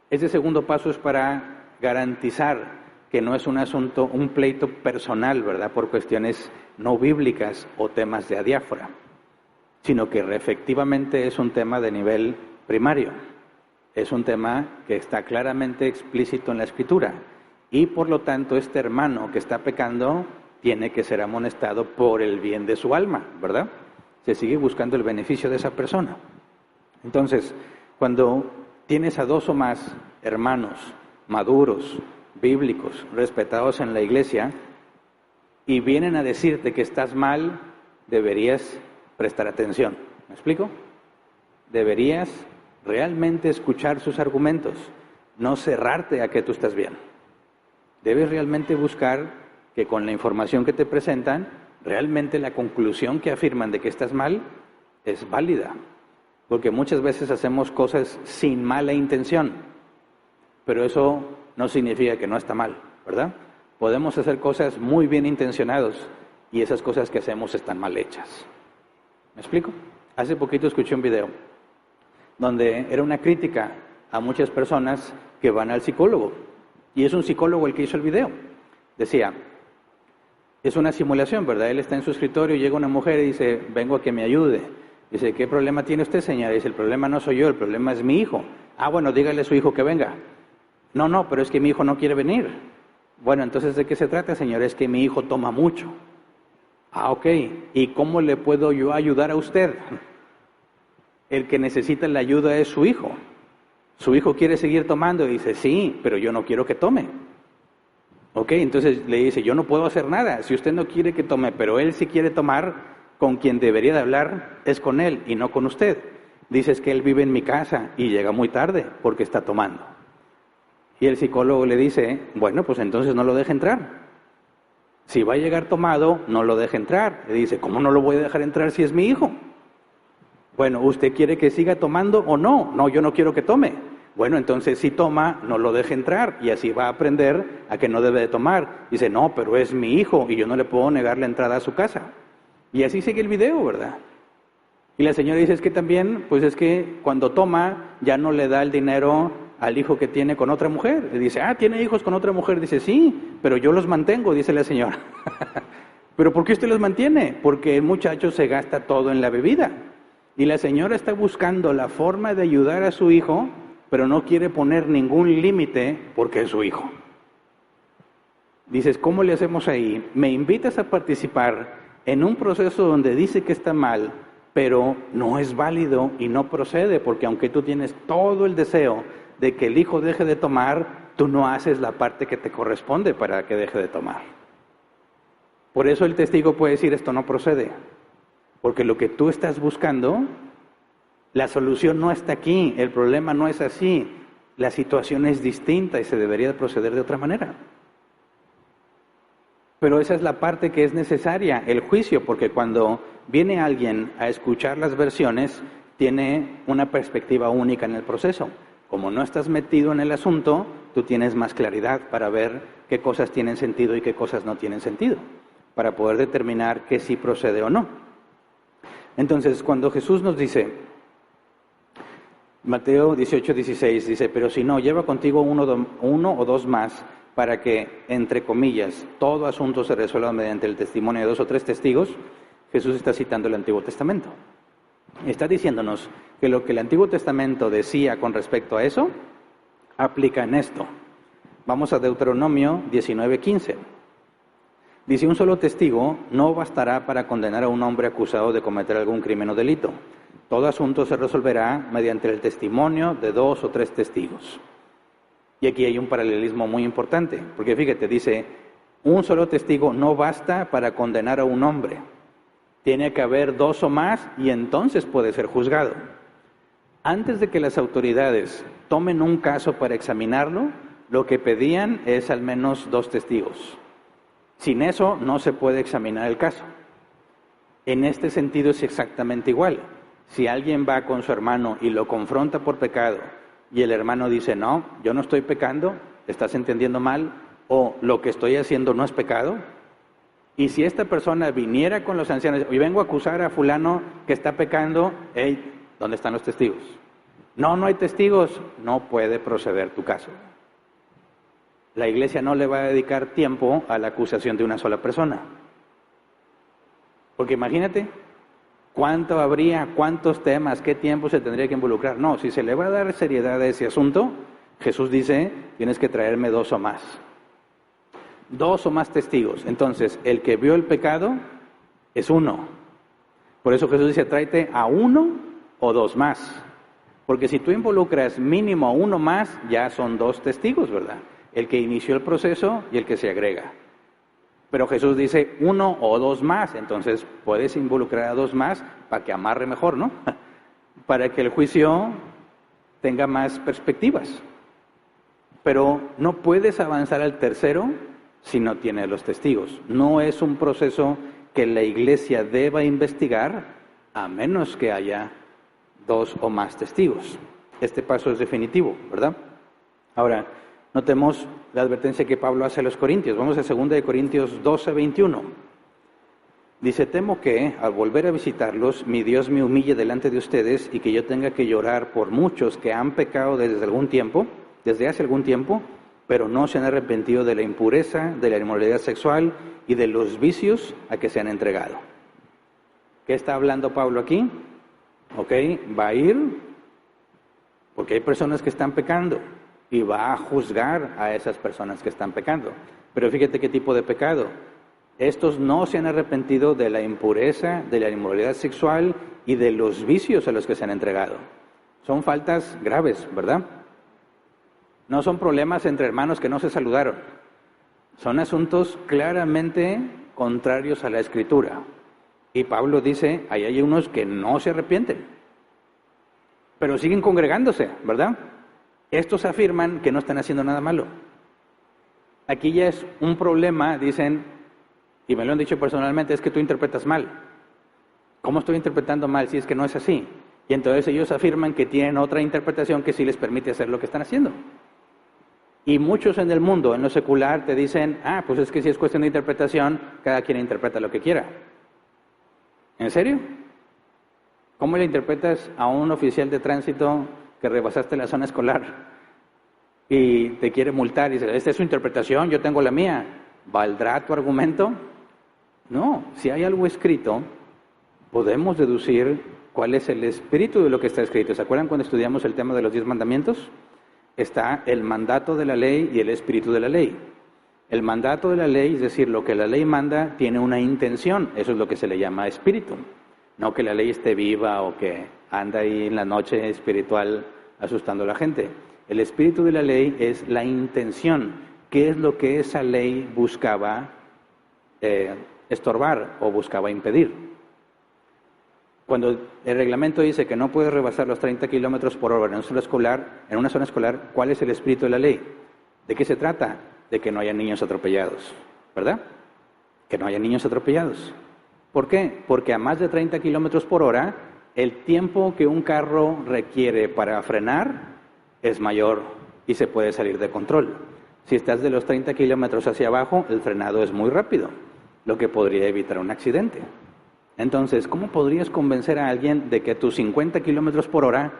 Ese segundo paso es para garantizar que no es un asunto, un pleito personal, ¿verdad? Por cuestiones no bíblicas o temas de adiáfora, sino que efectivamente es un tema de nivel primario. Es un tema que está claramente explícito en la Escritura y por lo tanto este hermano que está pecando tiene que ser amonestado por el bien de su alma, ¿verdad? Se sigue buscando el beneficio de esa persona. Entonces, cuando tienes a 2 o más hermanos maduros, bíblicos, respetados en la iglesia, y vienen a decirte que estás mal, deberías prestar atención. ¿Me explico? Deberías realmente escuchar sus argumentos, no cerrarte a que tú estás bien. Debes realmente buscar que con la información que te presentan, realmente la conclusión que afirman de que estás mal es válida. Porque muchas veces hacemos cosas sin mala intención, pero eso no significa que no está mal, ¿verdad? Podemos hacer cosas muy bien intencionados y esas cosas que hacemos están mal hechas. ¿Me explico? Hace poquito escuché un video donde era una crítica a muchas personas que van al psicólogo. Y es un psicólogo el que hizo el video. Decía, es una simulación, ¿verdad? Él está en su escritorio, llega una mujer y dice, vengo a que me ayude. Dice, ¿qué problema tiene usted, señora? Dice, el problema no soy yo, el problema es mi hijo. Ah, bueno, dígale a su hijo que venga. No, pero es que mi hijo no quiere venir. Bueno, entonces, ¿de qué se trata, señora? Es que mi hijo toma mucho. Ah, ok. ¿Y cómo le puedo yo ayudar a usted? El que necesita la ayuda es su hijo. Su hijo quiere seguir tomando y dice, sí, pero yo no quiero que tome. Ok, entonces le dice, yo no puedo hacer nada. Si usted no quiere que tome, pero él sí quiere tomar, con quien debería de hablar es con él y no con usted. Dices que él vive en mi casa y llega muy tarde porque está tomando. Y el psicólogo le dice, bueno, pues entonces no lo deje entrar. Si va a llegar tomado, no lo deje entrar. Le dice, ¿cómo no lo voy a dejar entrar si es mi hijo? Bueno, ¿usted quiere que siga tomando o no? No, yo no quiero que tome. Bueno, entonces si toma, no lo deje entrar y así va a aprender a que no debe de tomar. Dice, no, pero es mi hijo y yo no le puedo negar la entrada a su casa. Y así sigue el video, ¿verdad? Y la señora dice, es que también, pues es que cuando toma ya no le da el dinero al hijo que tiene con otra mujer. Y dice, ¿tiene hijos con otra mujer? Dice, sí, pero yo los mantengo, dice la señora. ¿Pero por qué usted los mantiene? Porque el muchacho se gasta todo en la bebida. Y la señora está buscando la forma de ayudar a su hijo, pero no quiere poner ningún límite porque es su hijo. Dices, ¿cómo le hacemos ahí? Me invitas a participar en un proceso donde dice que está mal, pero no es válido y no procede, porque aunque tú tienes todo el deseo de que el hijo deje de tomar, tú no haces la parte que te corresponde para que deje de tomar. Por eso el testigo puede decir, esto no procede. Porque lo que tú estás buscando, la solución no está aquí, el problema no es así, la situación es distinta y se debería de proceder de otra manera. Pero esa es la parte que es necesaria, el juicio, porque cuando viene alguien a escuchar las versiones, tiene una perspectiva única en el proceso. Como no estás metido en el asunto, tú tienes más claridad para ver qué cosas tienen sentido y qué cosas no tienen sentido, para poder determinar qué sí procede o no. Entonces, cuando Jesús nos dice, Mateo 18:16, dice, pero si no, lleva contigo uno o dos más, para que, entre comillas, todo asunto se resuelva mediante el testimonio de 2 o 3 testigos. Jesús está citando el Antiguo Testamento. Está diciéndonos que lo que el Antiguo Testamento decía con respecto a eso, aplica en esto. Vamos a Deuteronomio 19:15. Dice, un solo testigo no bastará para condenar a un hombre acusado de cometer algún crimen o delito. Todo asunto se resolverá mediante el testimonio de 2 o 3 testigos. Y aquí hay un paralelismo muy importante, porque fíjate, dice, un solo testigo no basta para condenar a un hombre. Tiene que haber 2 o más y entonces puede ser juzgado. Antes de que las autoridades tomen un caso para examinarlo, lo que pedían es al menos 2 testigos. Sin eso no se puede examinar el caso. En este sentido es exactamente igual. Si alguien va con su hermano y lo confronta por pecado y el hermano dice, no, yo no estoy pecando, estás entendiendo mal, o lo que estoy haciendo no es pecado. Y si esta persona viniera con los ancianos y vengo a acusar a fulano que está pecando, hey, ¿dónde están los testigos? No, no hay testigos, no puede proceder tu caso. La iglesia no le va a dedicar tiempo a la acusación de una sola persona. Porque imagínate, ¿cuánto habría, cuántos temas, qué tiempo se tendría que involucrar? No, si se le va a dar seriedad a ese asunto, Jesús dice, tienes que traerme 2 o más. 2 o más testigos. Entonces, el que vio el pecado es 1. Por eso Jesús dice, tráete a 1 o 2 más. Porque si tú involucras mínimo a 1 más, ya son 2 testigos, ¿verdad? El que inició el proceso y el que se agrega. Pero Jesús dice 1 o 2 más, entonces puedes involucrar a 2 más para que amarre mejor, ¿no? Para que el juicio tenga más perspectivas. Pero no puedes avanzar al tercero si no tienes los testigos. No es un proceso que la iglesia deba investigar a menos que haya 2 o más testigos. Este paso es definitivo, ¿verdad? Ahora, notemos la advertencia que Pablo hace a los corintios. Vamos a 2 Corintios 12:21. Dice, temo que, al volver a visitarlos, mi Dios me humille delante de ustedes y que yo tenga que llorar por muchos que han pecado desde hace algún tiempo, pero no se han arrepentido de la impureza, de la inmoralidad sexual y de los vicios a que se han entregado. ¿Qué está hablando Pablo aquí? Ok, va a ir porque hay personas que están pecando. Y va a juzgar a esas personas que están pecando. Pero fíjate qué tipo de pecado. Estos no se han arrepentido de la impureza, de la inmoralidad sexual y de los vicios a los que se han entregado. Son faltas graves, ¿verdad? No son problemas entre hermanos que no se saludaron. Son asuntos claramente contrarios a la Escritura. Y Pablo dice, ahí hay unos que no se arrepienten, pero siguen congregándose, ¿verdad? Estos afirman que no están haciendo nada malo. Aquí ya es un problema, dicen, y me lo han dicho personalmente, es que tú interpretas mal. ¿Cómo estoy interpretando mal si es que no es así? Y entonces ellos afirman que tienen otra interpretación que sí les permite hacer lo que están haciendo. Y muchos en el mundo, en lo secular, te dicen, pues es que si es cuestión de interpretación, cada quien interpreta lo que quiera. ¿En serio? ¿Cómo le interpretas a un oficial de tránsito que rebasaste la zona escolar y te quiere multar y dice, esta es su interpretación, yo tengo la mía? ¿Valdrá tu argumento? No, si hay algo escrito, podemos deducir cuál es el espíritu de lo que está escrito. ¿Se acuerdan cuando estudiamos el tema de los 10 mandamientos? Está el mandato de la ley y el espíritu de la ley. El mandato de la ley, es decir, lo que la ley manda, tiene una intención. Eso es lo que se le llama espíritu. No que la ley esté viva o que anda ahí en la noche espiritual asustando a la gente. El espíritu de la ley es la intención. ¿Qué es lo que esa ley buscaba estorbar o buscaba impedir? Cuando el reglamento dice que no puedes rebasar los 30 kilómetros por hora en una zona escolar, ¿cuál es el espíritu de la ley? ¿De qué se trata? De que no haya niños atropellados, ¿verdad? Que no haya niños atropellados. ¿Por qué? Porque a más de 30 kilómetros por hora, el tiempo que un carro requiere para frenar es mayor y se puede salir de control. Si estás de los 30 kilómetros hacia abajo, el frenado es muy rápido, lo que podría evitar un accidente. Entonces, ¿cómo podrías convencer a alguien de que tus 50 kilómetros por hora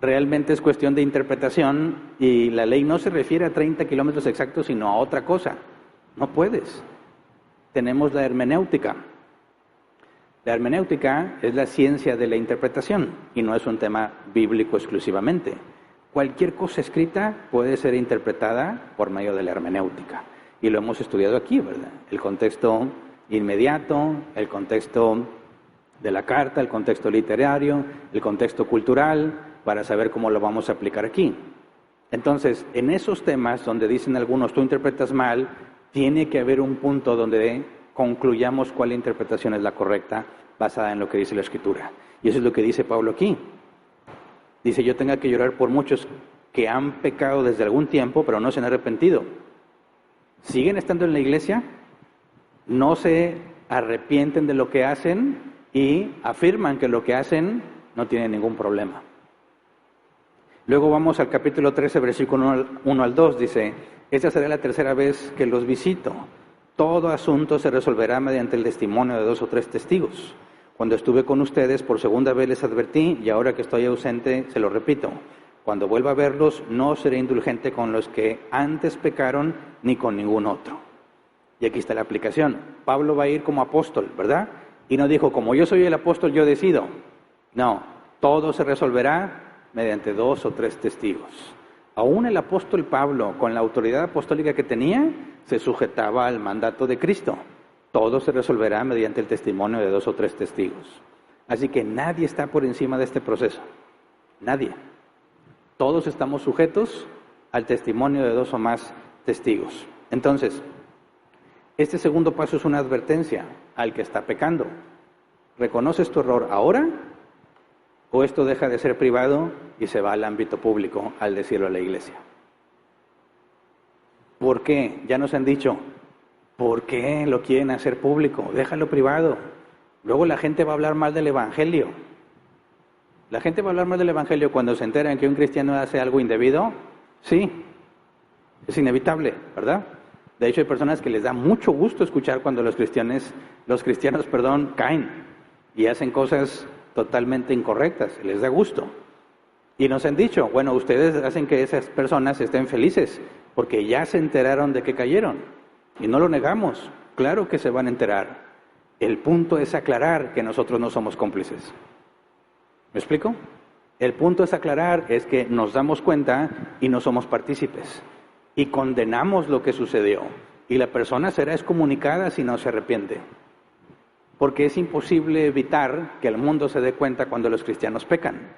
realmente es cuestión de interpretación y la ley no se refiere a 30 kilómetros exactos, sino a otra cosa? No puedes. Tenemos la hermenéutica. La hermenéutica es la ciencia de la interpretación y no es un tema bíblico exclusivamente. Cualquier cosa escrita puede ser interpretada por medio de la hermenéutica. Y lo hemos estudiado aquí, ¿verdad? El contexto inmediato, el contexto de la carta, el contexto literario, el contexto cultural, para saber cómo lo vamos a aplicar aquí. Entonces, en esos temas donde dicen algunos, tú interpretas mal, tiene que haber un punto donde concluyamos cuál interpretación es la correcta, basada en lo que dice la Escritura. Y eso es lo que dice Pablo aquí. Dice, yo tenga que llorar por muchos que han pecado desde algún tiempo, pero no se han arrepentido. ¿Siguen estando en la iglesia? No se arrepienten de lo que hacen y afirman que lo que hacen no tiene ningún problema. Luego vamos al capítulo 13, versículo 1 al 2, dice, esta será la tercera vez que los visito. Todo asunto se resolverá mediante el testimonio de 2 o 3 testigos. Cuando estuve con ustedes por segunda vez les advertí y ahora que estoy ausente se lo repito. Cuando vuelva a verlos no seré indulgente con los que antes pecaron ni con ningún otro. Y aquí está la aplicación. Pablo va a ir como apóstol, ¿verdad? Y no dijo, como yo soy el apóstol, yo decido. No, todo se resolverá mediante 2 o 3 testigos. Aún el apóstol Pablo, con la autoridad apostólica que tenía, se sujetaba al mandato de Cristo. Todo se resolverá mediante el testimonio de 2 o 3 testigos. Así que nadie está por encima de este proceso. Nadie. Todos estamos sujetos al testimonio de 2 o más testigos. Entonces, este segundo paso es una advertencia al que está pecando. ¿Reconoces tu error ahora? ¿O esto deja de ser privado y se va al ámbito público al decirlo a la iglesia? ¿Por qué? Ya nos han dicho, ¿por qué lo quieren hacer público? Déjalo privado. Luego la gente va a hablar mal del Evangelio. ¿La gente va a hablar mal del Evangelio cuando se enteran que un cristiano hace algo indebido? Sí, es inevitable, ¿verdad? De hecho, hay personas que les da mucho gusto escuchar cuando los cristianos, caen y hacen cosas totalmente incorrectas. Les da gusto. Y nos han dicho, bueno, ustedes hacen que esas personas estén felices porque ya se enteraron de que cayeron. Y no lo negamos. Claro que se van a enterar. El punto es aclarar que nosotros no somos cómplices. ¿Me explico? El punto es aclarar, es que nos damos cuenta y no somos partícipes. Y condenamos lo que sucedió. Y la persona será excomunicada si no se arrepiente. Porque es imposible evitar que el mundo se dé cuenta cuando los cristianos pecan.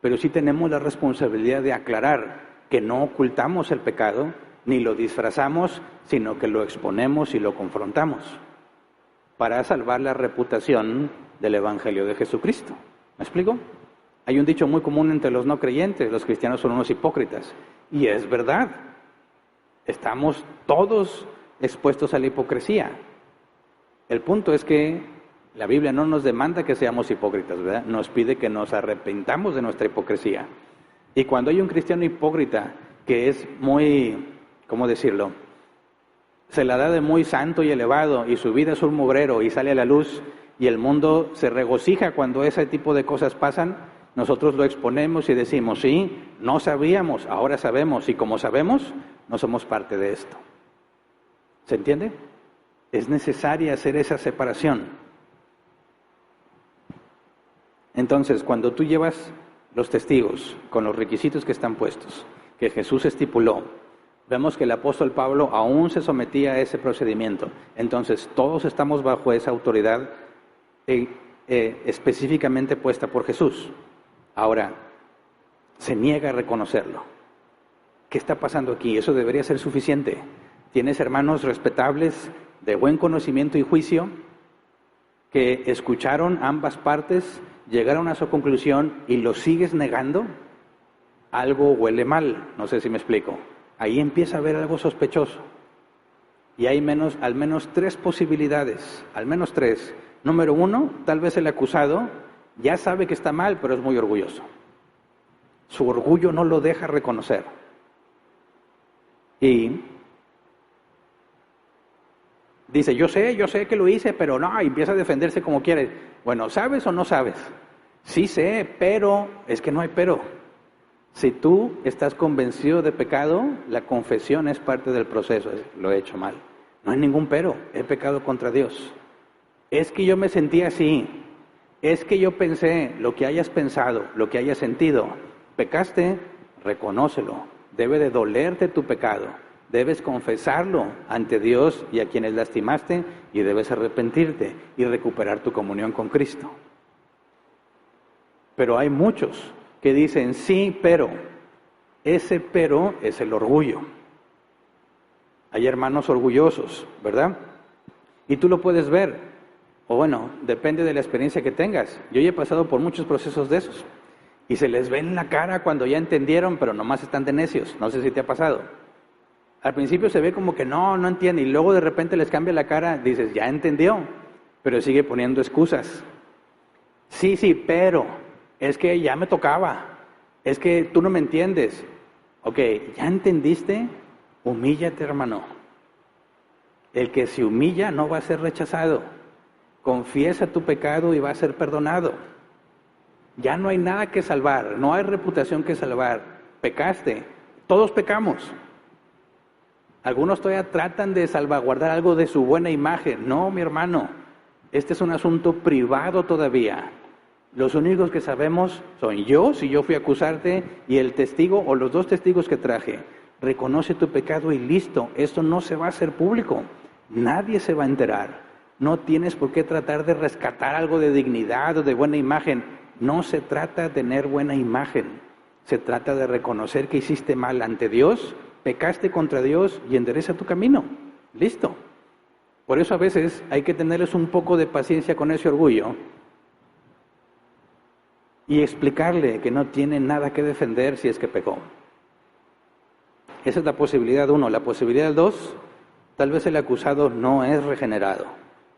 Pero sí tenemos la responsabilidad de aclarar que no ocultamos el pecado, ni lo disfrazamos, sino que lo exponemos y lo confrontamos. Para salvar la reputación del Evangelio de Jesucristo. ¿Me explico? Hay un dicho muy común entre los no creyentes, los cristianos son unos hipócritas. Y es verdad. Estamos todos expuestos a la hipocresía. El punto es que La Biblia no nos demanda que seamos hipócritas, ¿verdad? Nos pide que nos arrepentamos de nuestra hipocresía. Y cuando hay un cristiano hipócrita que es muy, ¿cómo decirlo?, se la da de muy santo y elevado y su vida es un mugrero y sale a la luz y el mundo se regocija cuando ese tipo de cosas pasan, nosotros lo exponemos y decimos, sí, no sabíamos, ahora sabemos, y como sabemos, no somos parte de esto. ¿Se entiende? Es necesaria hacer esa separación. Entonces, cuando tú llevas los testigos con los requisitos que están puestos, que Jesús estipuló, vemos que el apóstol Pablo aún se sometía a ese procedimiento. Entonces, todos estamos bajo esa autoridad específicamente puesta por Jesús. Ahora, se niega a reconocerlo. ¿Qué está pasando aquí? Eso debería ser suficiente. Tienes hermanos respetables, de buen conocimiento y juicio, que escucharon ambas partes, llegaron a su conclusión y lo sigues negando. Algo huele mal, no sé si me explico. Ahí empieza a haber algo sospechoso. Y hay al menos 3 posibilidades, al menos 3. Número 1, tal vez el acusado ya sabe que está mal, pero es muy orgulloso. Su orgullo no lo deja reconocer. Y dice, yo sé que lo hice, pero no, y empieza a defenderse como quiere. Bueno, ¿sabes o no sabes? Sí sé, pero, es que no hay pero. Si tú estás convencido de pecado, la confesión es parte del proceso. Lo he hecho mal. No hay ningún pero, he pecado contra Dios. Es que yo me sentí así. Es que yo pensé lo que hayas pensado, lo que hayas sentido. Pecaste, reconócelo. Debe de dolerte tu pecado. Debes confesarlo ante Dios y a quienes lastimaste y debes arrepentirte y recuperar tu comunión con Cristo. Pero hay muchos que dicen sí, pero. Ese pero es el orgullo. Hay hermanos orgullosos, ¿verdad? Y tú lo puedes ver. O bueno, depende de la experiencia que tengas. Yo ya he pasado por muchos procesos de esos. Y se les ve en la cara cuando ya entendieron, pero nomás están de necios. No sé si te ha pasado. Al principio se ve como que no entiende. Y luego de repente les cambia la cara. Dices, ya entendió. Pero sigue poniendo excusas. Sí, pero es que ya me tocaba. Es que tú no me entiendes. Ok, ¿ya entendiste? Humíllate, hermano. El que se humilla no va a ser rechazado. Confiesa tu pecado y va a ser perdonado. Ya no hay nada que salvar, no hay reputación que salvar. Pecaste, todos pecamos. Algunos todavía tratan de salvaguardar algo de su buena imagen. No, mi hermano, este es un asunto privado todavía. Los únicos que sabemos son yo, si yo fui a acusarte, y el testigo o los 2 testigos que traje. Reconoce tu pecado y listo, esto no se va a hacer público. Nadie se va a enterar. No tienes por qué tratar de rescatar algo de dignidad o de buena imagen. No se trata de tener buena imagen. Se trata de reconocer que hiciste mal ante Dios, pecaste contra Dios y endereza tu camino. Listo. Por eso a veces hay que tenerles un poco de paciencia con ese orgullo y explicarle que no tiene nada que defender si es que pecó. Esa es la posibilidad 1. La posibilidad 2, tal vez el acusado no es regenerado,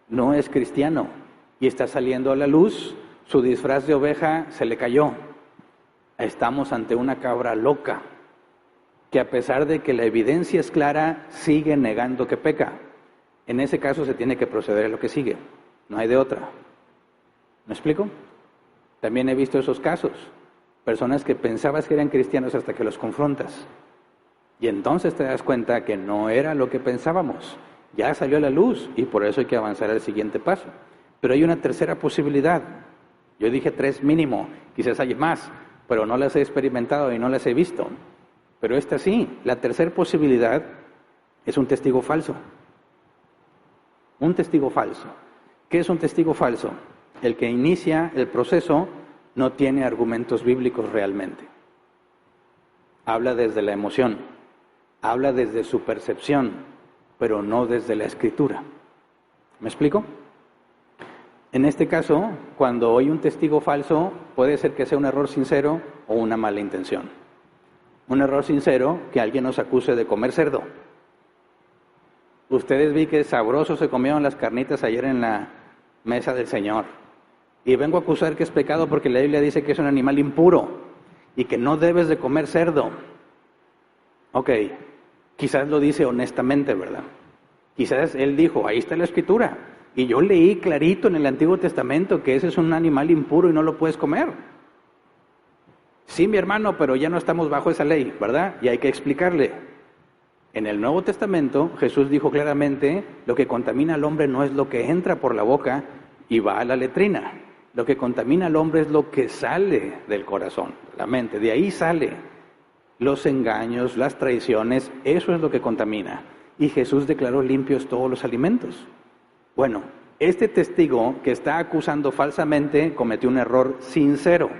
no es cristiano y está saliendo a la luz, su disfraz de oveja se le cayó. Estamos ante una cabra loca que a pesar de que la evidencia es clara, sigue negando que peca. En ese caso se tiene que proceder a lo que sigue, no hay de otra. ¿Me explico? También he visto esos casos, personas que pensabas que eran cristianos hasta que los confrontas. Y entonces te das cuenta que no era lo que pensábamos. Ya salió a la luz y por eso hay que avanzar al siguiente paso. Pero hay una tercera posibilidad. Yo dije 3 mínimo, quizás hay más, pero no las he experimentado y no las he visto. Pero esta sí, la tercera posibilidad es un testigo falso. Un testigo falso. ¿Qué es un testigo falso? El que inicia el proceso no tiene argumentos bíblicos realmente. Habla desde la emoción, habla desde su percepción, pero no desde la escritura. ¿Me explico? En este caso, cuando hay un testigo falso, puede ser que sea un error sincero o una mala intención. Un error sincero, que alguien nos acuse de comer cerdo. Ustedes vi que sabroso se comieron las carnitas ayer en mesa del Señor. Y vengo a acusar que es pecado porque la Biblia dice que es un animal impuro y que no debes de comer cerdo. Ok, quizás lo dice honestamente, ¿verdad? Quizás él dijo, ahí está la Escritura. Y yo leí clarito en el Antiguo Testamento que ese es un animal impuro y no lo puedes comer. Sí, mi hermano, pero ya no estamos bajo esa ley, ¿verdad? Y hay que explicarle. En el Nuevo Testamento, Jesús dijo claramente, lo que contamina al hombre no es lo que entra por la boca y va a la letrina. Lo que contamina al hombre es lo que sale del corazón, la mente. De ahí sale los engaños, las traiciones, eso es lo que contamina. Y Jesús declaró limpios todos los alimentos. Bueno, este testigo que está acusando falsamente cometió un error sincero,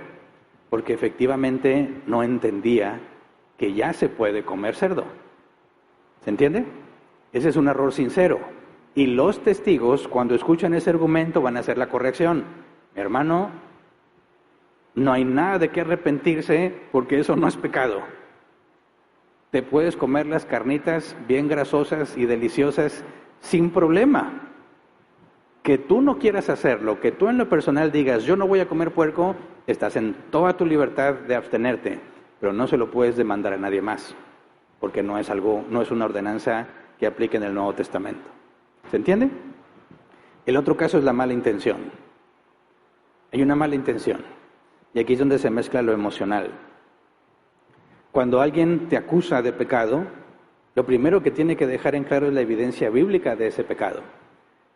porque efectivamente no entendía que ya se puede comer cerdo. ¿Se entiende? Ese es un error sincero. Y los testigos, cuando escuchan ese argumento, van a hacer la corrección. Mi hermano, no hay nada de qué arrepentirse porque eso no es pecado. Te puedes comer las carnitas bien grasosas y deliciosas sin problema. Que tú no quieras hacerlo, que tú en lo personal digas, yo no voy a comer puerco, estás en toda tu libertad de abstenerte, pero no se lo puedes demandar a nadie más, porque no es una ordenanza que aplique en el Nuevo Testamento. ¿Se entiende? El otro caso es la mala intención. Hay una mala intención, y aquí es donde se mezcla lo emocional. Cuando alguien te acusa de pecado, lo primero que tiene que dejar en claro es la evidencia bíblica de ese pecado.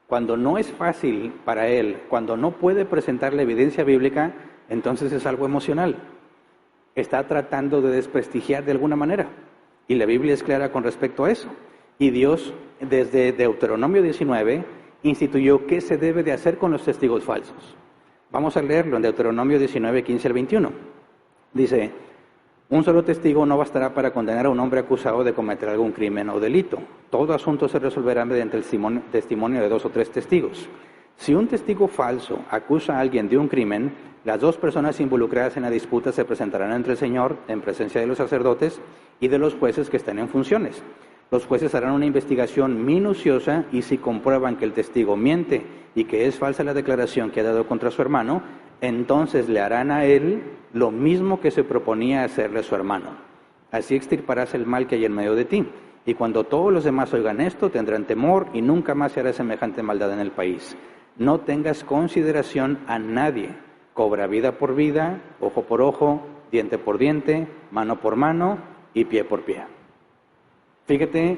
Cuando no es fácil para él, cuando no puede presentar la evidencia bíblica, entonces es algo emocional. Está tratando de desprestigiar de alguna manera. Y la Biblia es clara con respecto a eso. Y Dios, desde Deuteronomio 19, instituyó qué se debe de hacer con los testigos falsos. Vamos a leerlo en Deuteronomio 19, 15 al 21. Dice, un solo testigo no bastará para condenar a un hombre acusado de cometer algún crimen o delito. Todo asunto se resolverá mediante el testimonio de 2 o 3 testigos. Si un testigo falso acusa a alguien de un crimen, las 2 personas involucradas en la disputa se presentarán ante el Señor en presencia de los sacerdotes y de los jueces que están en funciones. Los jueces harán una investigación minuciosa y si comprueban que el testigo miente y que es falsa la declaración que ha dado contra su hermano, entonces le harán a él lo mismo que se proponía hacerle a su hermano. Así extirparás el mal que hay en medio de ti. Y cuando todos los demás oigan esto, tendrán temor y nunca más se hará semejante maldad en el país. No tengas consideración a nadie. Cobra vida por vida, ojo por ojo, diente por diente, mano por mano y pie por pie. Fíjate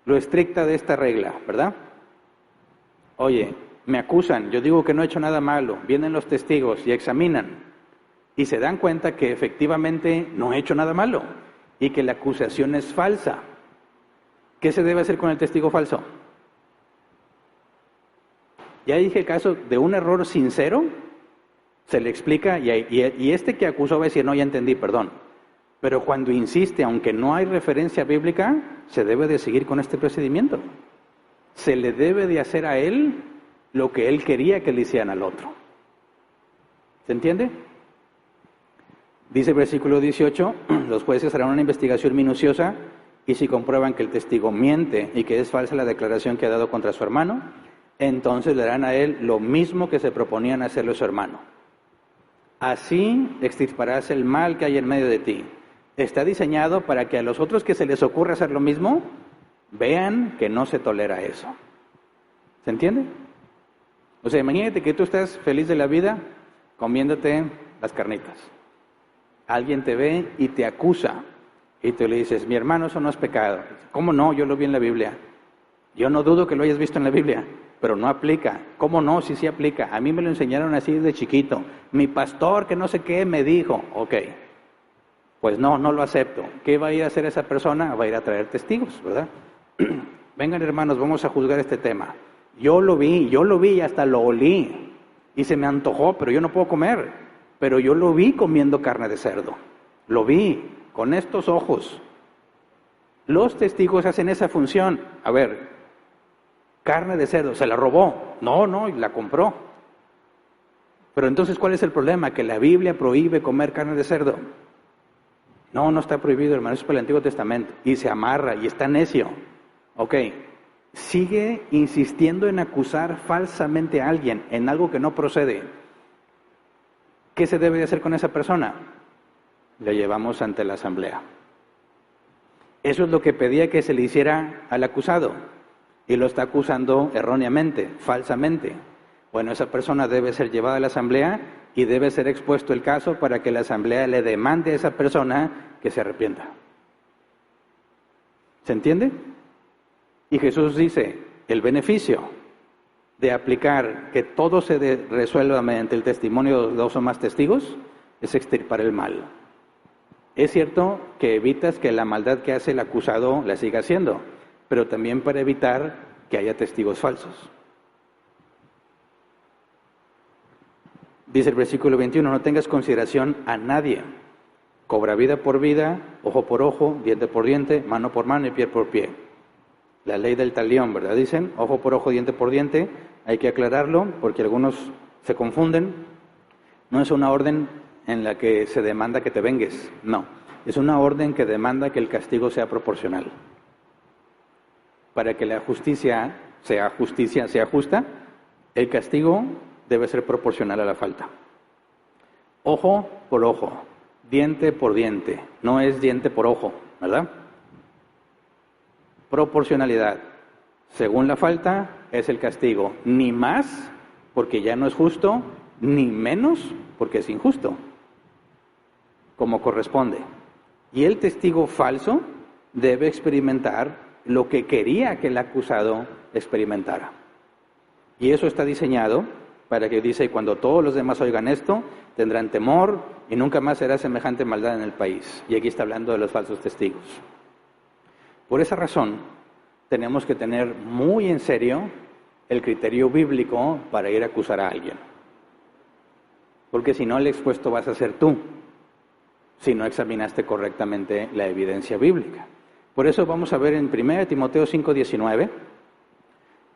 lo estricta de esta regla, ¿verdad? Oye, me acusan, yo digo que no he hecho nada malo, vienen los testigos y examinan y se dan cuenta que efectivamente no he hecho nada malo y que la acusación es falsa. ¿Qué se debe hacer con el testigo falso? Ya dije el caso de un error sincero, se le explica y este que acusó va a decir, no, ya entendí, perdón. Pero cuando insiste, aunque no hay referencia bíblica, se debe de seguir con este procedimiento. Se le debe de hacer a él lo que él quería que le hicieran al otro. ¿Se entiende? Dice el versículo 18, los jueces harán una investigación minuciosa y si comprueban que el testigo miente y que es falsa la declaración que ha dado contra su hermano, entonces le harán a él lo mismo que se proponían hacerle a su hermano. Así extirparás el mal que hay en medio de ti. Está diseñado para que a los otros que se les ocurra hacer lo mismo, vean que no se tolera eso. ¿Se entiende? O sea, imagínate que tú estás feliz de la vida comiéndote las carnitas. Alguien te ve y te acusa y tú le dices, mi hermano, eso no es pecado. ¿Cómo no? Yo lo vi en la Biblia. Yo no dudo que lo hayas visto en la Biblia, pero no aplica. ¿Cómo no? Sí aplica. A mí me lo enseñaron así desde chiquito. Mi pastor que no sé qué me dijo. Ok, pues no lo acepto. ¿Qué va a ir a hacer esa persona? Va a ir a traer testigos, ¿verdad? Vengan hermanos, vamos a juzgar este tema. Yo lo vi y hasta lo olí. Y se me antojó, pero yo no puedo comer. Pero yo lo vi comiendo carne de cerdo. Lo vi con estos ojos. Los testigos hacen esa función. A ver, carne de cerdo, ¿se la robó? No, la compró. Pero entonces, ¿cuál es el problema? Que la Biblia prohíbe comer carne de cerdo. No está prohibido, hermano, eso es para el Antiguo Testamento. Y se amarra y está necio. Ok, sigue insistiendo en acusar falsamente a alguien en algo que no procede, ¿qué se debe de hacer con esa persona? Le llevamos ante la asamblea. Eso es lo que pedía que se le hiciera al acusado, y lo está acusando erróneamente, falsamente. Bueno, esa persona debe ser llevada a la asamblea y debe ser expuesto el caso para que la asamblea le demande a esa persona que se arrepienta. ¿Se entiende? Y Jesús dice, el beneficio de aplicar que todo se resuelva mediante el testimonio de 2 o más testigos es extirpar el mal. Es cierto que evitas que la maldad que hace el acusado la siga haciendo, pero también para evitar que haya testigos falsos. Dice el versículo 21, no tengas consideración a nadie. Cobra vida por vida, ojo por ojo, diente por diente, mano por mano y pie por pie. La ley del talión, ¿verdad? Dicen, ojo por ojo, diente por diente. Hay que aclararlo porque algunos se confunden. No es una orden en la que se demanda que te vengues, no. Es una orden que demanda que el castigo sea proporcional. Para que la justicia sea justa, el castigo debe ser proporcional a la falta. Ojo por ojo, diente por diente, no es diente por ojo, ¿verdad? Proporcionalidad. Según la falta es el castigo, ni más porque ya no es justo, ni menos porque es injusto, como corresponde. Y el testigo falso debe experimentar lo que quería que el acusado experimentara. Y eso está diseñado para que dice, y cuando todos los demás oigan esto, tendrán temor y nunca más será semejante maldad en el país. Y aquí está hablando de los falsos testigos. Por esa razón, tenemos que tener muy en serio el criterio bíblico para ir a acusar a alguien. Porque si no, el expuesto vas a ser tú, si no examinaste correctamente la evidencia bíblica. Por eso vamos a ver en 1 Timoteo 5:19,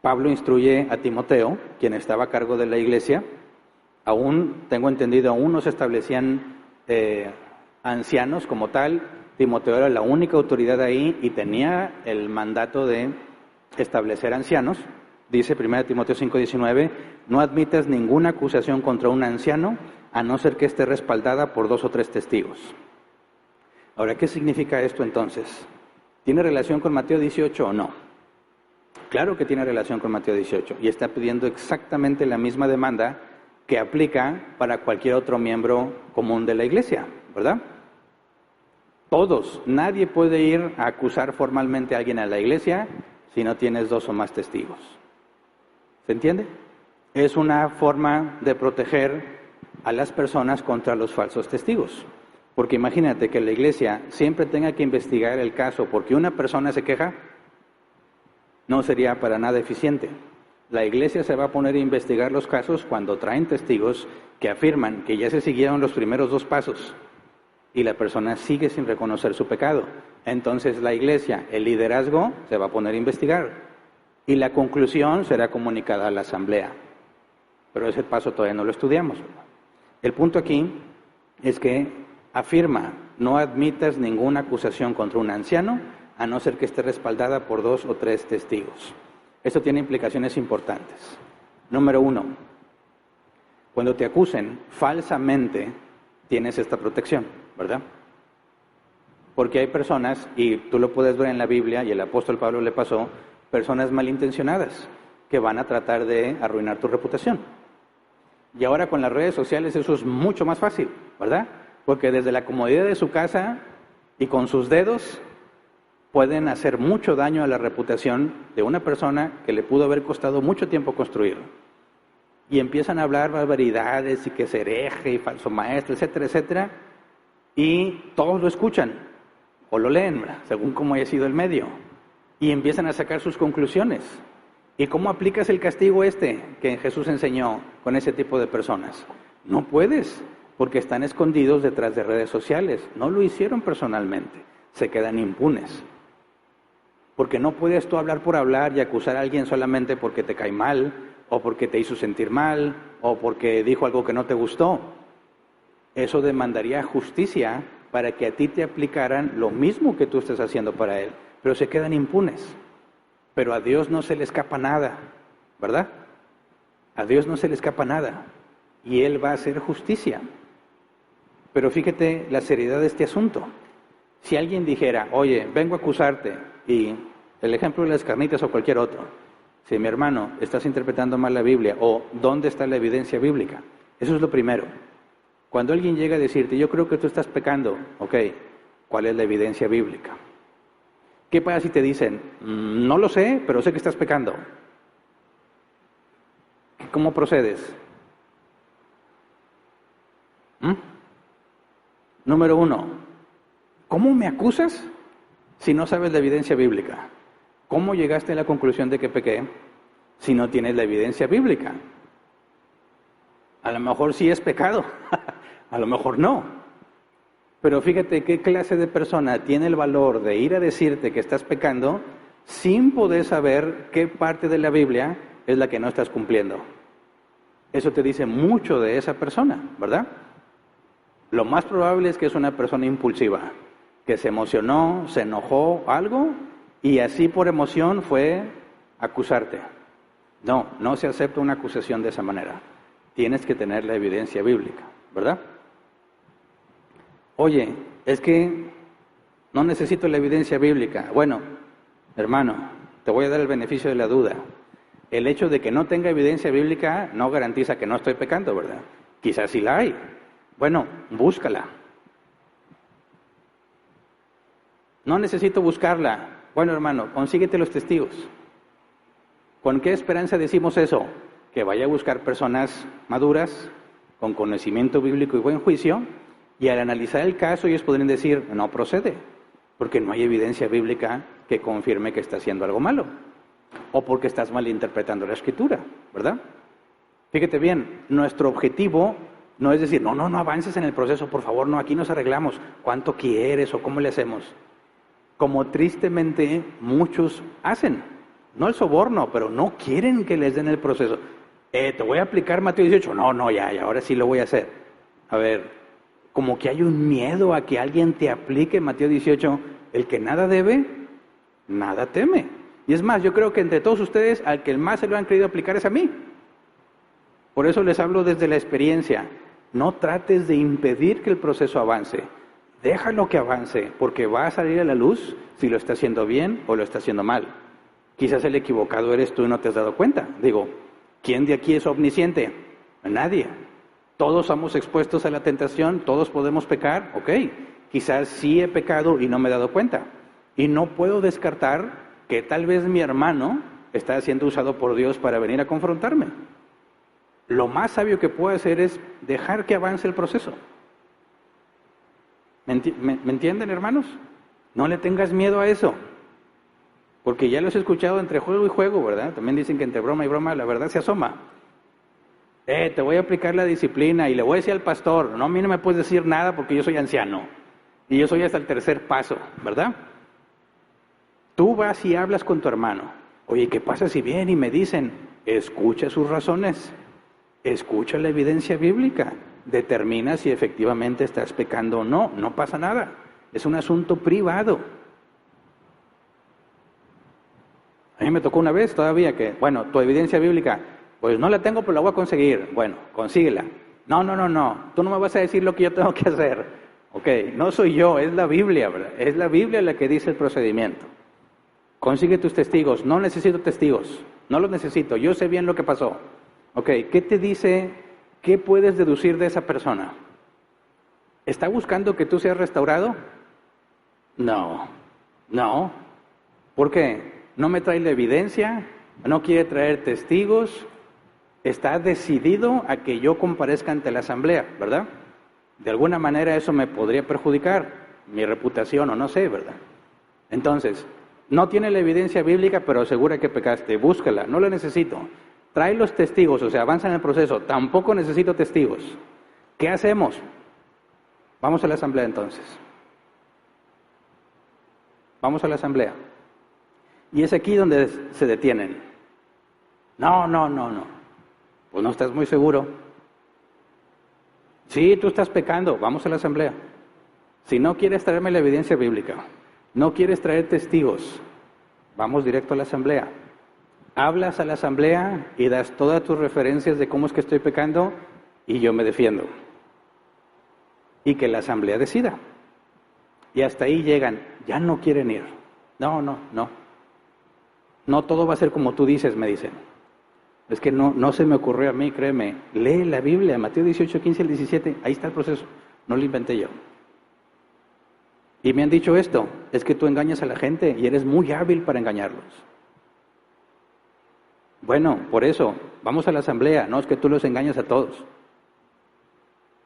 Pablo instruye a Timoteo, quien estaba a cargo de la iglesia. Aún, tengo entendido, aún no se establecían ancianos como tal. Timoteo era la única autoridad ahí y tenía el mandato de establecer ancianos. Dice 1 Timoteo 5:19, no admitas ninguna acusación contra un anciano, a no ser que esté respaldada por 2 o 3 testigos. Ahora, ¿qué significa esto entonces? ¿Tiene relación con Mateo 18 o no? Claro que tiene relación con Mateo 18 y está pidiendo exactamente la misma demanda que aplica para cualquier otro miembro común de la iglesia, ¿verdad? Todos, nadie puede ir a acusar formalmente a alguien a la iglesia si no tienes 2 o más testigos. ¿Se entiende? Es una forma de proteger a las personas contra los falsos testigos. Porque imagínate que la iglesia siempre tenga que investigar el caso porque una persona se queja, no sería para nada eficiente. La iglesia se va a poner a investigar los casos cuando traen testigos que afirman que ya se siguieron los primeros 2 pasos y la persona sigue sin reconocer su pecado. Entonces la iglesia, el liderazgo, se va a poner a investigar y la conclusión será comunicada a la asamblea. Pero ese paso todavía no lo estudiamos. El punto aquí es que afirma, no admitas ninguna acusación contra un anciano, a no ser que esté respaldada por 2 o 3 testigos. Esto tiene implicaciones importantes. Número 1, cuando te acusen falsamente, tienes esta protección, ¿verdad? Porque hay personas, y tú lo puedes ver en la Biblia, y el apóstol Pablo le pasó, personas malintencionadas que van a tratar de arruinar tu reputación. Y ahora con las redes sociales eso es mucho más fácil, ¿verdad? Porque desde la comodidad de su casa y con sus dedos pueden hacer mucho daño a la reputación de una persona que le pudo haber costado mucho tiempo construir. Y empiezan a hablar barbaridades y que es hereje y falso maestro, etcétera, etcétera. Y todos lo escuchan o lo leen, según cómo haya sido el medio. Y empiezan a sacar sus conclusiones. ¿Y cómo aplicas el castigo que Jesús enseñó con ese tipo de personas? No puedes, porque están escondidos detrás de redes sociales. No lo hicieron personalmente, se quedan impunes. Porque no puedes tú hablar por hablar y acusar a alguien solamente porque te cae mal, o porque te hizo sentir mal, o porque dijo algo que no te gustó. Eso demandaría justicia para que a ti te aplicaran lo mismo que tú estés haciendo para él, pero se quedan impunes. Pero a Dios no se le escapa nada, ¿verdad? A Dios no se le escapa nada. Y Él va a hacer justicia. Pero fíjate la seriedad de este asunto. Si alguien dijera, oye, vengo a acusarte, y el ejemplo de las carnitas o cualquier otro, si mi hermano, estás interpretando mal la Biblia, o ¿dónde está la evidencia bíblica? Eso es lo primero. Cuando alguien llega a decirte, yo creo que tú estás pecando, ok, ¿cuál es la evidencia bíblica? ¿Qué pasa si te dicen, no lo sé, pero sé que estás pecando? ¿Cómo procedes? Número 1, ¿cómo me acusas si no sabes la evidencia bíblica? ¿Cómo llegaste a la conclusión de que pequé si no tienes la evidencia bíblica? A lo mejor sí es pecado, a lo mejor no. Pero fíjate qué clase de persona tiene el valor de ir a decirte que estás pecando sin poder saber qué parte de la Biblia es la que no estás cumpliendo. Eso te dice mucho de esa persona, ¿verdad? Lo más probable es que es una persona impulsiva, que se emocionó, se enojó, algo, y así por emoción fue a acusarte. No, no se acepta una acusación de esa manera. Tienes que tener la evidencia bíblica, ¿verdad? Oye, es que no necesito la evidencia bíblica. Bueno, hermano, te voy a dar el beneficio de la duda. El hecho de que no tenga evidencia bíblica no garantiza que no estoy pecando, ¿verdad? Quizás sí la hay. Bueno, búscala. No necesito buscarla. Bueno, hermano, consíguete los testigos. ¿Con qué esperanza decimos eso? Que vaya a buscar personas maduras, con conocimiento bíblico y buen juicio, y al analizar el caso ellos podrían decir, no procede, porque no hay evidencia bíblica que confirme que está haciendo algo malo, o porque estás malinterpretando la Escritura, ¿verdad? Fíjate bien, nuestro objetivo no es decir, no avances en el proceso, por favor, no, aquí nos arreglamos, ¿cuánto quieres o cómo le hacemos? Como tristemente muchos hacen, no el soborno, pero no quieren que les den el proceso. Te voy a aplicar Mateo 18, ya, ahora sí lo voy a hacer. A ver, como que hay un miedo a que alguien te aplique Mateo 18, el que nada debe, nada teme. Y es más, yo creo que entre todos ustedes, al que más se lo han querido aplicar es a mí. Por eso les hablo desde la experiencia. No trates de impedir que el proceso avance. Déjalo que avance, porque va a salir a la luz si lo está haciendo bien o lo está haciendo mal. Quizás el equivocado eres tú y no te has dado cuenta. Digo, ¿quién de aquí es omnisciente? Nadie. Todos somos expuestos a la tentación, todos podemos pecar, ok. Quizás sí he pecado y no me he dado cuenta. Y no puedo descartar que tal vez mi hermano está siendo usado por Dios para venir a confrontarme. Lo más sabio que puedo hacer es dejar que avance el proceso. ¿Me entienden, hermanos? No le tengas miedo a eso. Porque ya los he escuchado entre juego y juego, ¿verdad? También dicen que entre broma y broma la verdad se asoma. Te voy a aplicar la disciplina y le voy a decir al pastor, no, a mí no me puedes decir nada porque yo soy anciano. Y yo soy hasta el tercer paso, ¿verdad? Tú vas y hablas con tu hermano. Oye, ¿qué pasa si vienen y me dicen? Escucha sus razones. Escucha la evidencia bíblica. Determina si efectivamente estás pecando o no. No pasa nada. Es un asunto privado. A mí me tocó una vez todavía que, tu evidencia bíblica, pues no la tengo, pero la voy a conseguir. Bueno, consíguela. No. Tú no me vas a decir lo que yo tengo que hacer. Ok, no soy yo, es la Biblia, ¿verdad? Es la Biblia la que dice el procedimiento. Consigue tus testigos. No necesito testigos. No los necesito. Yo sé bien lo que pasó. Ok, ¿qué te dice? ¿Qué puedes deducir de esa persona? ¿Está buscando que tú seas restaurado? No. ¿Por qué? ¿No me trae la evidencia? ¿No quiere traer testigos? Está decidido a que yo comparezca ante la asamblea, ¿verdad? De alguna manera eso me podría perjudicar, mi reputación o no sé, ¿verdad? Entonces, no tiene la evidencia bíblica, pero asegura que pecaste. Búscala, no la necesito. Trae los testigos, o sea, avanza en el proceso. Tampoco necesito testigos. ¿Qué hacemos? Vamos a la asamblea entonces. Vamos a la asamblea. Y es aquí donde se detienen. No. Pues no estás muy seguro. Sí, tú estás pecando. Vamos a la asamblea. Si no quieres traerme la evidencia bíblica, no quieres traer testigos, Vamos directo a la asamblea. Hablas a la asamblea y das todas tus referencias de cómo es que estoy pecando y yo me defiendo. Y que la asamblea decida. Y hasta ahí llegan, ya no quieren ir. No. No todo va a ser como tú dices, me dicen. Es que no se me ocurrió a mí, créeme. Lee la Biblia, Mateo 18, 15 al 17, ahí está el proceso. No lo inventé yo. Y me han dicho esto, es que tú engañas a la gente y eres muy hábil para engañarlos. Bueno, por eso, vamos a la asamblea, no es que tú los engañas a todos.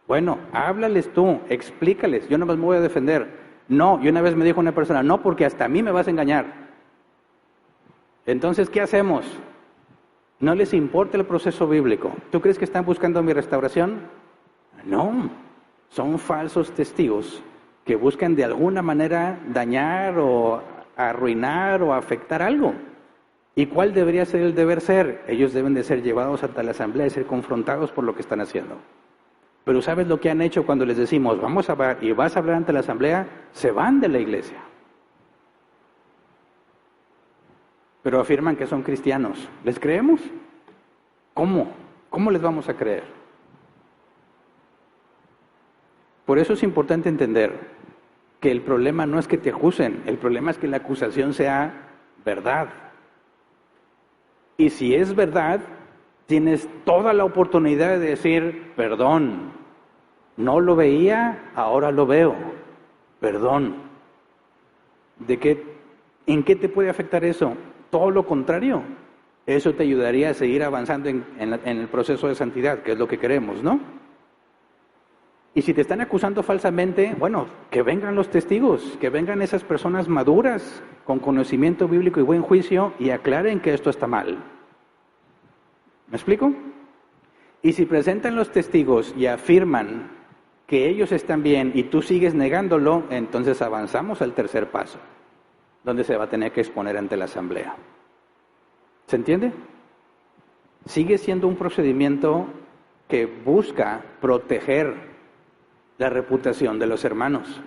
Bueno, háblales tú, explícales, yo no me voy a defender. No, y una vez me dijo una persona, no, porque hasta a mí me vas a engañar. Entonces, ¿qué hacemos? ¿No les importa el proceso bíblico? ¿Tú crees que están buscando mi restauración? No, son falsos testigos que buscan de alguna manera dañar o arruinar o afectar algo. ¿Y cuál debería ser el deber ser? Ellos deben de ser llevados hasta la asamblea y ser confrontados por lo que están haciendo. Pero ¿sabes lo que han hecho cuando les decimos, vamos a hablar y vas a hablar ante la asamblea? Se van de la iglesia. Pero afirman que son cristianos. ¿Les creemos? ¿Cómo? ¿Cómo les vamos a creer? Por eso es importante entender que el problema no es que te acusen, el problema es que la acusación sea verdad. Y si es verdad, tienes toda la oportunidad de decir, perdón, no lo veía, ahora lo veo, perdón. ¿En qué te puede afectar eso? Todo lo contrario, eso te ayudaría a seguir avanzando en el proceso de santidad, que es lo que queremos, ¿no? Y si te están acusando falsamente, bueno, que vengan los testigos, que vengan esas personas maduras, con conocimiento bíblico y buen juicio, y aclaren que esto está mal. ¿Me explico? Y si presentan los testigos y afirman que ellos están bien y tú sigues negándolo, entonces avanzamos al tercer paso, donde se va a tener que exponer ante la asamblea. ¿Se entiende? Sigue siendo un procedimiento que busca proteger la reputación de los hermanos.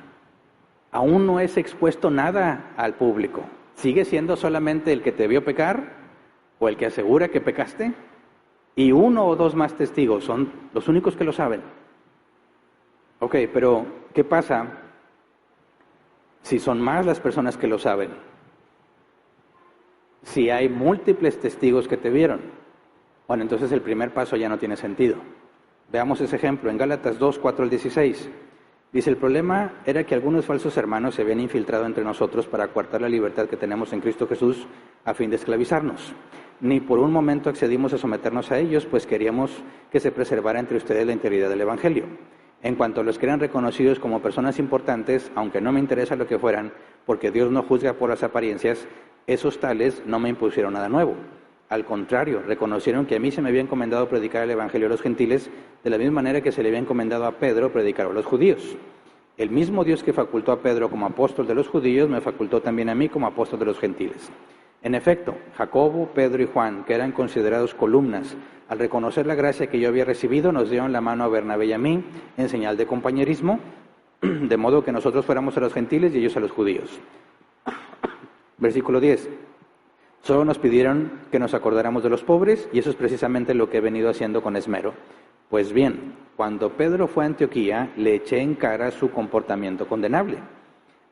Aún no es expuesto nada al público. Sigue siendo solamente el que te vio pecar o el que asegura que pecaste y uno o dos más testigos son los únicos que lo saben. Ok, pero ¿qué pasa si son más las personas que lo saben? Si hay múltiples testigos que te vieron, bueno, entonces el primer paso ya no tiene sentido. Veamos ese ejemplo en Gálatas 2, 4 al 16. Dice, el problema era que algunos falsos hermanos se habían infiltrado entre nosotros para coartar la libertad que tenemos en Cristo Jesús a fin de esclavizarnos. Ni por un momento accedimos a someternos a ellos, pues queríamos que se preservara entre ustedes la integridad del Evangelio. En cuanto a los que eran reconocidos como personas importantes, aunque no me interesa lo que fueran, porque Dios no juzga por las apariencias, esos tales no me impusieron nada nuevo. Al contrario, reconocieron que a mí se me había encomendado predicar el Evangelio a los gentiles, de la misma manera que se le había encomendado a Pedro predicar a los judíos. El mismo Dios que facultó a Pedro como apóstol de los judíos, me facultó también a mí como apóstol de los gentiles. En efecto, Jacobo, Pedro y Juan, que eran considerados columnas, al reconocer la gracia que yo había recibido, nos dieron la mano a Bernabé y a mí, en señal de compañerismo, de modo que nosotros fuéramos a los gentiles y ellos a los judíos. Versículo 10. Solo nos pidieron que nos acordáramos de los pobres, y eso es precisamente lo que he venido haciendo con esmero. Pues bien, cuando Pedro fue a Antioquía, le eché en cara su comportamiento condenable.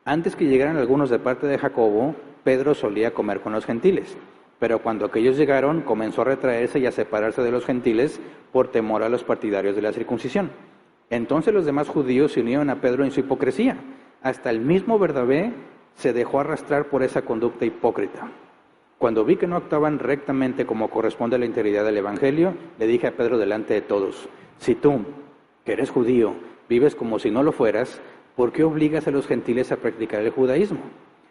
Antes que llegaran algunos de parte de Jacobo, Pedro solía comer con los gentiles, pero cuando aquellos llegaron, comenzó a retraerse y a separarse de los gentiles por temor a los partidarios de la circuncisión. Entonces los demás judíos se unieron a Pedro en su hipocresía. Hasta el mismo Bernabé se dejó arrastrar por esa conducta hipócrita. Cuando vi que no actuaban rectamente como corresponde a la integridad del Evangelio, le dije a Pedro delante de todos, si tú, que eres judío, vives como si no lo fueras, ¿por qué obligas a los gentiles a practicar el judaísmo?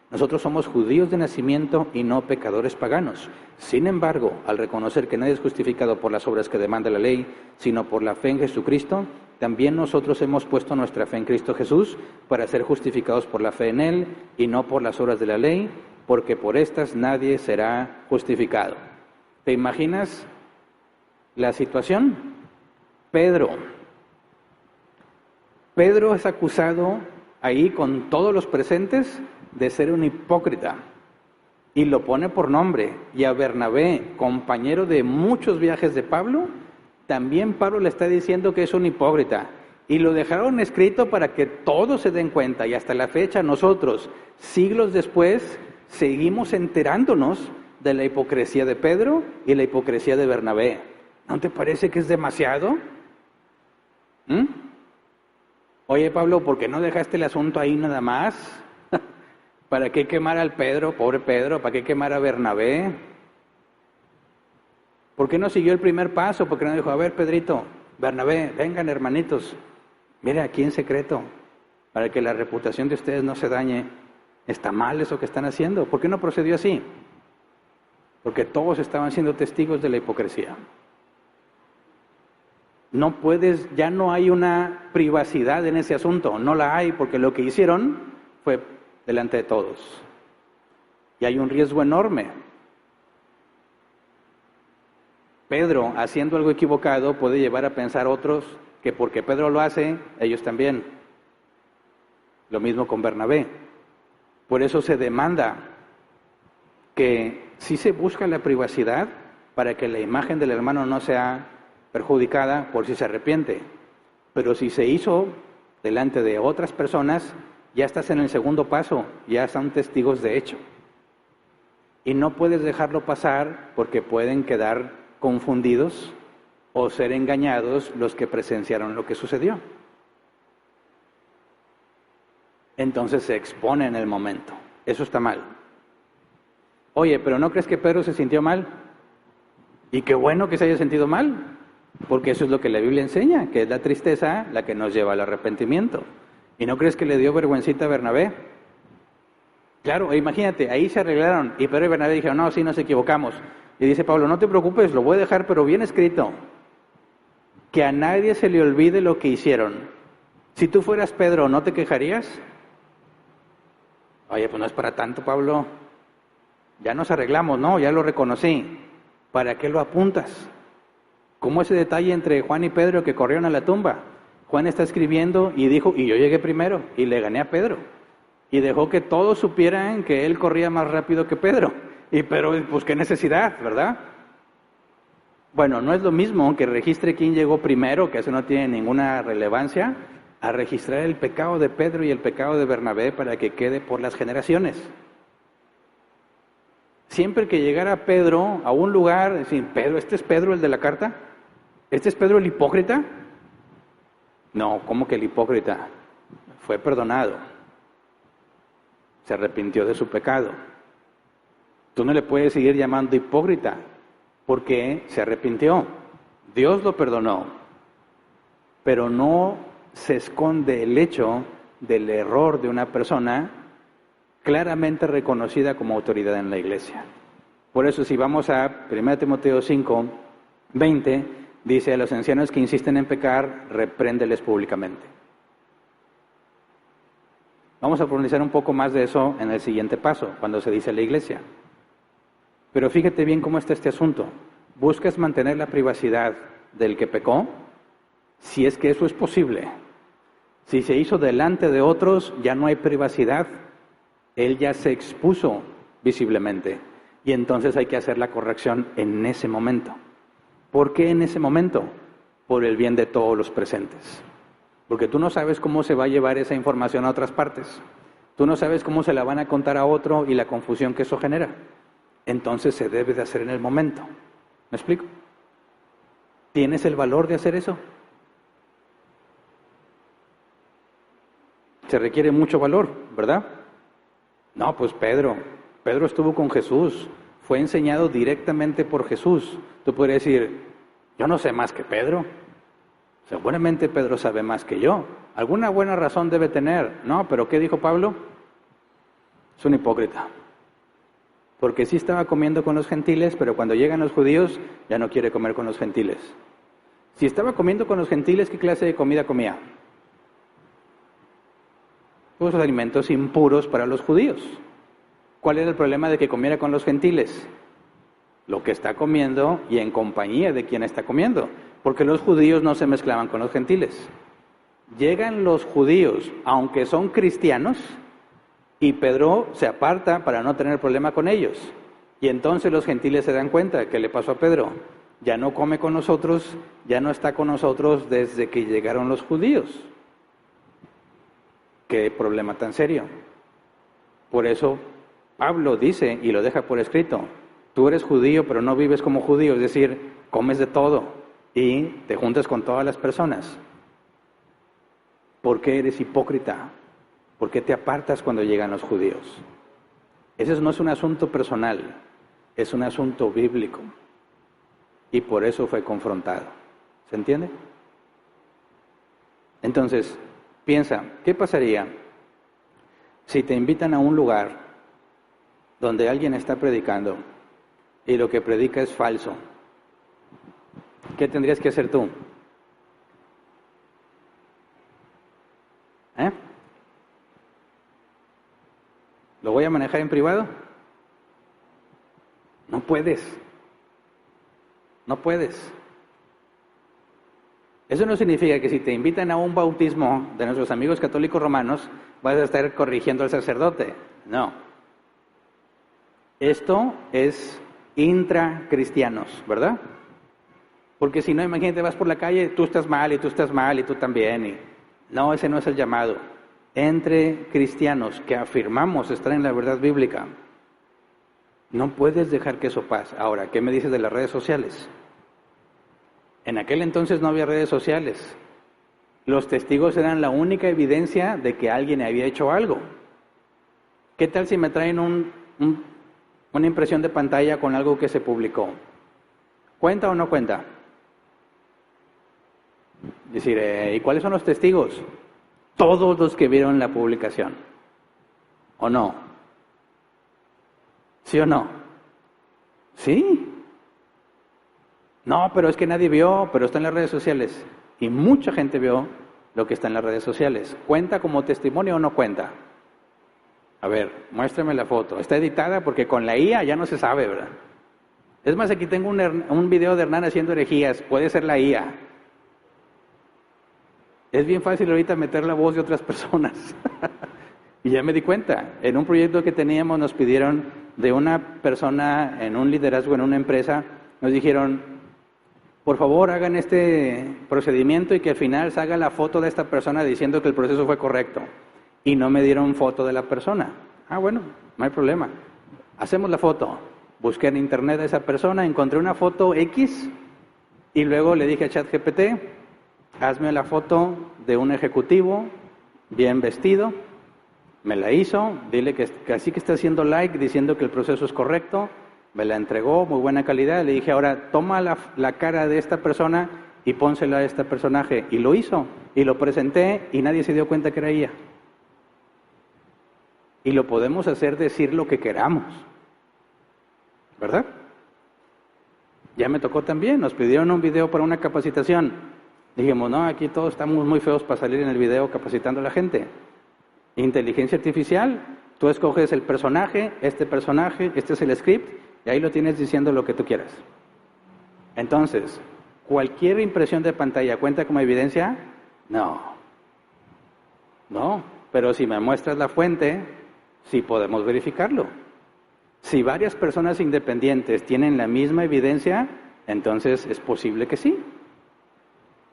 Nosotros somos judíos de nacimiento y no pecadores paganos. Sin embargo, al reconocer que nadie es justificado por las obras que demanda la ley, sino por la fe en Jesucristo, también nosotros hemos puesto nuestra fe en Cristo Jesús para ser justificados por la fe en Él y no por las obras de la ley, porque por estas nadie será justificado. ¿Te imaginas la situación? Pedro es acusado ahí con todos los presentes de ser un hipócrita. y lo pone por nombre. Y a Bernabé, compañero de muchos viajes de Pablo, también Pablo le está diciendo que es un hipócrita. Y lo dejaron escrito para que todos se den cuenta. Y hasta la fecha nosotros, siglos después, seguimos enterándonos de la hipocresía de Pedro y la hipocresía de Bernabé. ¿No te parece que es demasiado? Oye, Pablo, ¿por qué no dejaste el asunto ahí nada más? ¿Para qué quemar al Pedro, pobre Pedro? ¿Para qué quemar a Bernabé? ¿Por qué no siguió el primer paso? ¿Por qué no dijo, a ver, Pedrito, Bernabé, vengan hermanitos, mire aquí en secreto, para que la reputación de ustedes no se dañe? ¿Está mal eso que están haciendo? ¿Por qué no procedió así? Porque todos estaban siendo testigos de la hipocresía. No puedes, ya no hay una privacidad en ese asunto, no la hay, porque lo que hicieron fue delante de todos. Y hay un riesgo enorme. Pedro, haciendo algo equivocado, puede llevar a pensar a otros que porque Pedro lo hace, ellos también. Lo mismo con Bernabé. Por eso se demanda que sí se busca la privacidad para que la imagen del hermano no sea perjudicada por si se arrepiente. Pero si se hizo delante de otras personas, ya estás en el segundo paso, ya son testigos de hecho. Y no puedes dejarlo pasar porque pueden quedar confundidos o ser engañados los que presenciaron lo que sucedió. Entonces se expone en el momento. Eso está mal. Oye, ¿pero no crees que Pedro se sintió mal? Y qué bueno que se haya sentido mal, porque eso es lo que la Biblia enseña, que es la tristeza la que nos lleva al arrepentimiento. ¿Y no crees que le dio vergüencita a Bernabé? Claro, imagínate, ahí se arreglaron y Pedro y Bernabé dijeron, no, sí, nos equivocamos. Y dice Pablo, no te preocupes, lo voy a dejar, pero bien escrito, que a nadie se le olvide lo que hicieron. Si tú fueras Pedro, ¿no te quejarías? Oye, pues no es para tanto, Pablo. Ya nos arreglamos, ¿no? Ya lo reconocí. ¿Para qué lo apuntas? Como ese detalle entre Juan y Pedro que corrieron a la tumba. Juan está escribiendo y dijo, y yo llegué primero y le gané a Pedro. Y dejó que todos supieran que él corría más rápido que Pedro. Y Pedro, pues qué necesidad, ¿verdad? Bueno, no es lo mismo que registre quién llegó primero, que eso no tiene ninguna relevancia, a registrar el pecado de Pedro y el pecado de Bernabé para que quede por las generaciones. Siempre que llegara Pedro a un lugar, decir, Pedro, ¿este es Pedro el de la carta? ¿Este es Pedro el hipócrita? No, ¿cómo que el hipócrita? Fue perdonado. Se arrepintió de su pecado. Tú no le puedes seguir llamando hipócrita porque se arrepintió. Dios lo perdonó. Pero no se esconde el hecho del error de una persona claramente reconocida como autoridad en la iglesia. Por eso si vamos a 1 Timoteo 5, 20, dice a los ancianos que insisten en pecar, repréndeles públicamente. Vamos a profundizar un poco más de eso en el siguiente paso, cuando se dice a la iglesia. Pero fíjate bien cómo está este asunto. ¿Buscas mantener la privacidad del que pecó? Si es que eso es posible. Si se hizo delante de otros, ya no hay privacidad. Él ya se expuso visiblemente. Y entonces hay que hacer la corrección en ese momento. ¿Por qué en ese momento? Por el bien de todos los presentes. Porque tú no sabes cómo se va a llevar esa información a otras partes. Tú no sabes cómo se la van a contar a otro y la confusión que eso genera. Entonces se debe de hacer en el momento. ¿Me explico? ¿Tienes el valor de hacer eso? Se requiere mucho valor, ¿verdad? No, pues Pedro estuvo con Jesús, fue enseñado directamente por Jesús. Tú podrías decir, yo no sé más que Pedro. Seguramente Pedro sabe más que yo. Alguna buena razón debe tener. No, pero ¿qué dijo Pablo? Es un hipócrita. Porque sí estaba comiendo con los gentiles, pero cuando llegan los judíos ya no quiere comer con los gentiles. Si estaba comiendo con los gentiles, ¿qué clase de comida comía? Pues alimentos impuros para los judíos. ¿Cuál era el problema de que comiera con los gentiles? Lo que está comiendo y en compañía de quien está comiendo. Porque los judíos no se mezclaban con los gentiles. Llegan los judíos, aunque son cristianos, Y Pedro se aparta para no tener problema con ellos. Y entonces los gentiles se dan cuenta que le pasó a Pedro. Ya no come con nosotros, ya no está con nosotros desde que llegaron los judíos. Qué problema tan serio. Por eso Pablo dice, y lo deja por escrito, tú eres judío pero no vives como judío, es decir, comes de todo y te juntas con todas las personas. ¿Por qué eres hipócrita? ¿Por qué te apartas cuando llegan los judíos? Ese no es un asunto personal, es un asunto bíblico. Y por eso fue confrontado. ¿Se entiende? Entonces, piensa, ¿qué pasaría si te invitan a un lugar donde alguien está predicando y lo que predica es falso? ¿Qué tendrías que hacer tú? ¿Lo voy a manejar en privado? No puedes. No puedes. Eso no significa que si te invitan a un bautismo de nuestros amigos católicos romanos, vas a estar corrigiendo al sacerdote. No. Esto es intracristianos, ¿verdad? Porque si no, imagínate, vas por la calle, tú estás mal y tú estás mal y tú también. No, ese no es el llamado. Entre cristianos que afirmamos estar en la verdad bíblica, no puedes dejar que eso pase. Ahora, ¿qué me dices de las redes sociales? En aquel entonces no había redes sociales. Los testigos eran la única evidencia de que alguien había hecho algo. ¿Qué tal si me traen una impresión de pantalla con algo que se publicó? ¿Cuenta o no cuenta? Es decir, ¿y cuáles son los testigos? Todos los que vieron la publicación. ¿O no? ¿Sí o no? Sí. No, pero es que nadie vio, pero está en las redes sociales. Y mucha gente vio lo que está en las redes sociales. ¿Cuenta como testimonio o no cuenta? A ver, muéstrame la foto. Está editada porque con la IA ya no se sabe, ¿verdad? Es más, aquí tengo un video de Hernán haciendo herejías. Puede ser la IA. Es bien fácil ahorita meter la voz de otras personas. Y ya me di cuenta. En un proyecto que teníamos nos pidieron de una persona en un liderazgo en una empresa, nos dijeron, por favor hagan este procedimiento y que al final se haga la foto de esta persona diciendo que el proceso fue correcto. Y no me dieron foto de la persona. Ah, bueno, no hay problema. Hacemos la foto. Busqué en internet a esa persona, encontré una foto X y luego le dije a ChatGPT, hazme la foto de un ejecutivo bien vestido. Me la hizo, dile que así que está haciendo like, diciendo que el proceso es correcto. Me la entregó, muy buena calidad. Le dije, ahora toma la cara de esta persona y pónsela a este personaje. Y lo hizo, y lo presenté y nadie se dio cuenta que era ella. Y lo podemos hacer decir lo que queramos, ¿verdad? Ya me tocó también, nos pidieron un video para una capacitación. Dijimos, no, aquí todos estamos muy feos para salir en el video capacitando a la gente. Inteligencia artificial, tú escoges el personaje, este es el script, y ahí lo tienes diciendo lo que tú quieras. Entonces, ¿cualquier impresión de pantalla cuenta como evidencia? No. No, pero si me muestras la fuente, sí podemos verificarlo. Si varias personas independientes tienen la misma evidencia, entonces es posible que sí.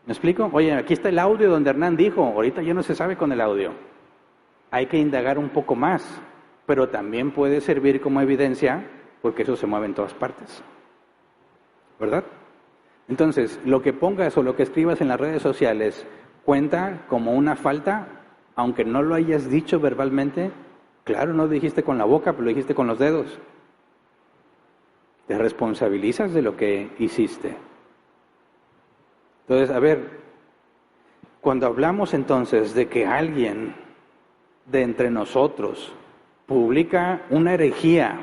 ¿Me explico? Oye, aquí está el audio donde Hernán dijo, ahorita ya no se sabe con el audio. Hay que indagar un poco más, pero también puede servir como evidencia porque eso se mueve en todas partes. ¿Verdad? Entonces, lo que pongas o lo que escribas en las redes sociales cuenta como una falta, aunque no lo hayas dicho verbalmente. Claro, no lo dijiste con la boca, pero lo dijiste con los dedos. Te responsabilizas de lo que hiciste. Entonces, a ver, cuando hablamos entonces de que alguien de entre nosotros publica una herejía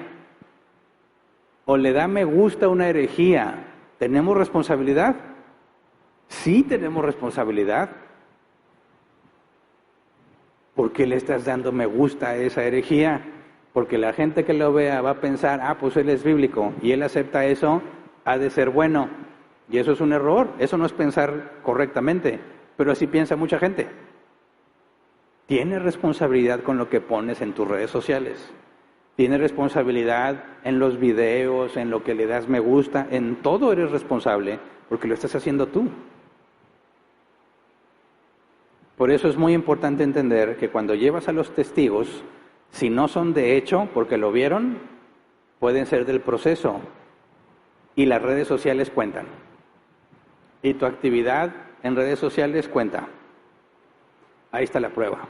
o le da me gusta a una herejía, ¿tenemos responsabilidad? Sí tenemos responsabilidad. ¿Por qué le estás dando me gusta a esa herejía? Porque la gente que lo vea va a pensar, pues él es bíblico y él acepta eso, ha de ser bueno. Y eso es un error, eso no es pensar correctamente, pero así piensa mucha gente. Tienes responsabilidad con lo que pones en tus redes sociales. Tienes responsabilidad en los videos, en lo que le das me gusta, en todo eres responsable porque lo estás haciendo tú. Por eso es muy importante entender que cuando llevas a los testigos, si no son de hecho, porque lo vieron, pueden ser del proceso. Y las redes sociales cuentan. Y tu actividad en redes sociales cuenta. Ahí está la prueba.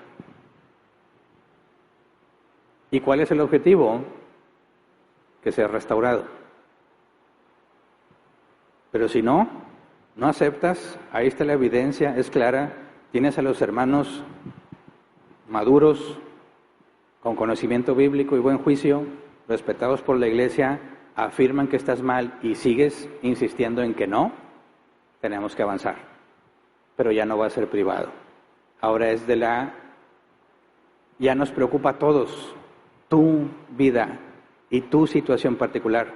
¿Y cuál es el objetivo? Que sea restaurado. Pero si no aceptas, ahí está la evidencia, es clara. Tienes a los hermanos maduros, con conocimiento bíblico y buen juicio, respetados por la iglesia, afirman que estás mal y sigues insistiendo en que no, tenemos que avanzar. Pero ya no va a ser privado. Ahora es ya nos preocupa a todos. Tu vida y tu situación particular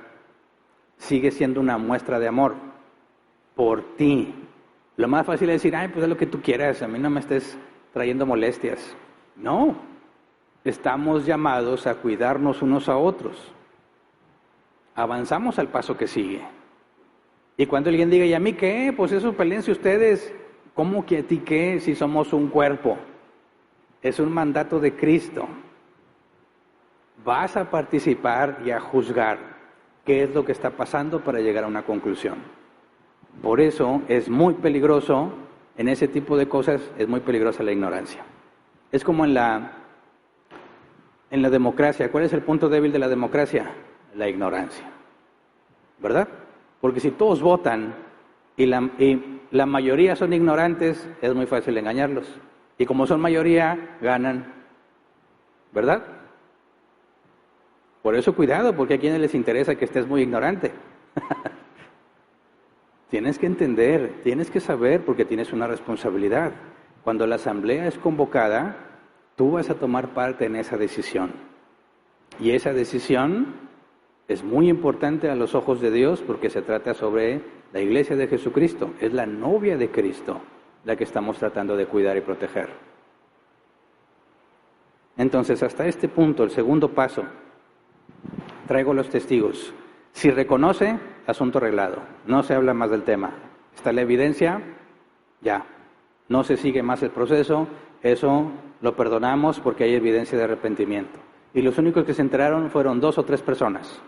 sigue siendo una muestra de amor por ti. Lo más fácil es decir, pues haz lo que tú quieras, a mí no me estés trayendo molestias. No, estamos llamados a cuidarnos unos a otros. Avanzamos al paso que sigue. Y cuando alguien diga, ¿y a mí qué? Pues eso peleense ustedes. ¿Cómo que a ti qué? Si somos un cuerpo. Es un mandato de Cristo. Vas a participar y a juzgar qué es lo que está pasando para llegar a una conclusión. Por eso es muy peligroso, en ese tipo de cosas, es muy peligrosa la ignorancia. Es como en la democracia. ¿Cuál es el punto débil de la democracia? La ignorancia. ¿Verdad? Porque si todos votan y la mayoría son ignorantes, es muy fácil engañarlos. Y como son mayoría, ganan. ¿Verdad? Por eso cuidado, porque a quienes les interesa que estés muy ignorante. Tienes que entender, tienes que saber, porque tienes una responsabilidad. Cuando la asamblea es convocada, tú vas a tomar parte en esa decisión. Y esa decisión es muy importante a los ojos de Dios, porque se trata sobre la iglesia de Jesucristo. Es la novia de Cristo la que estamos tratando de cuidar y proteger. Entonces, hasta este punto, el segundo paso, traigo los testigos. Si reconoce, asunto arreglado. No se habla más del tema. Está la evidencia, ya. No se sigue más el proceso, eso lo perdonamos porque hay evidencia de arrepentimiento. Y los únicos que se enteraron fueron 2 o 3 personas.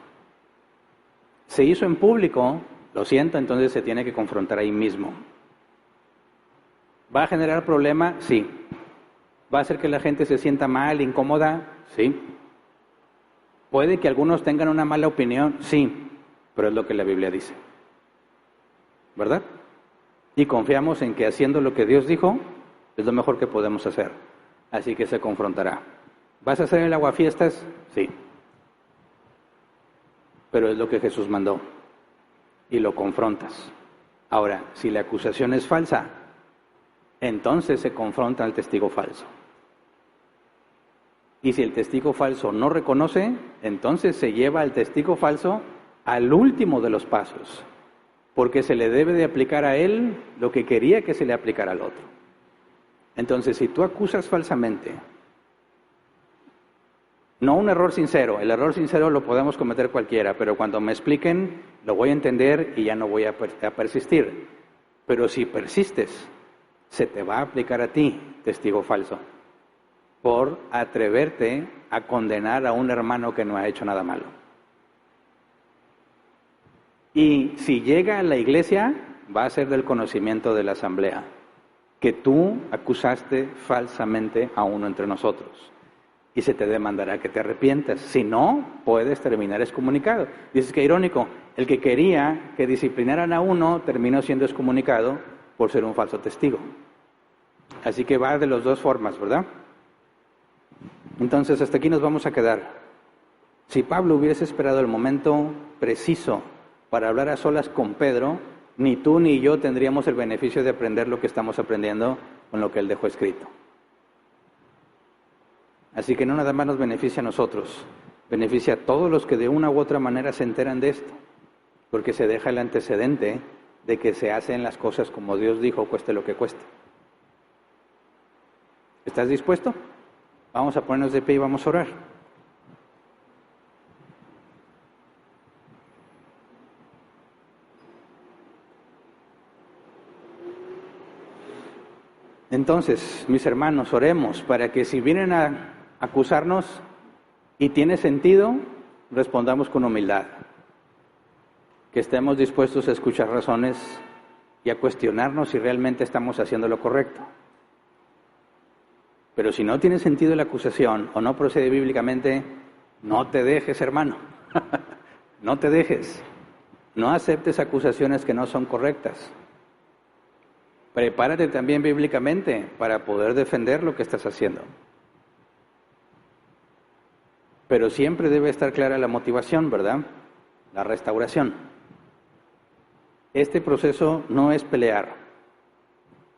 Se hizo en público, lo siento, entonces se tiene que confrontar ahí mismo. ¿Va a generar problema? Sí. ¿Va a hacer que la gente se sienta mal, incómoda? Sí. ¿Puede que algunos tengan una mala opinión? Sí, pero es lo que la Biblia dice. ¿Verdad? Y confiamos en que haciendo lo que Dios dijo, es lo mejor que podemos hacer. Así que se confrontará. ¿Vas a hacer el aguafiestas? Sí. Pero es lo que Jesús mandó. Y lo confrontas. Ahora, si la acusación es falsa, entonces se confronta al testigo falso. Y si el testigo falso no reconoce, entonces se lleva al testigo falso al último de los pasos, porque se le debe de aplicar a él lo que quería que se le aplicara al otro. Entonces, si tú acusas falsamente, no un error sincero, el error sincero lo podemos cometer cualquiera, pero cuando me expliquen, lo voy a entender y ya no voy a persistir. Pero si persistes, se te va a aplicar a ti, testigo falso, por atreverte a condenar a un hermano que no ha hecho nada malo. Y si llega a la iglesia, va a ser del conocimiento de la asamblea, que tú acusaste falsamente a uno entre nosotros. Y se te demandará que te arrepientas. Si no, puedes terminar excomunicado. Dices que irónico, el que quería que disciplinaran a uno, terminó siendo excomunicado por ser un falso testigo. Así que va de las dos formas, ¿verdad? Entonces, hasta aquí nos vamos a quedar. Si Pablo hubiese esperado el momento preciso para hablar a solas con Pedro, ni tú ni yo tendríamos el beneficio de aprender lo que estamos aprendiendo con lo que él dejó escrito. Así que no nada más nos beneficia a nosotros, beneficia a todos los que de una u otra manera se enteran de esto, porque se deja el antecedente de que se hacen las cosas como Dios dijo, cueste lo que cueste. ¿Estás dispuesto? Vamos a ponernos de pie y vamos a orar. Entonces, mis hermanos, oremos para que si vienen a acusarnos y tiene sentido, respondamos con humildad. Que estemos dispuestos a escuchar razones y a cuestionarnos si realmente estamos haciendo lo correcto. Pero si no tiene sentido la acusación o no procede bíblicamente, no te dejes, hermano. No te dejes. No aceptes acusaciones que no son correctas. Prepárate también bíblicamente para poder defender lo que estás haciendo. Pero siempre debe estar clara la motivación, ¿verdad? La restauración. Este proceso no es pelear.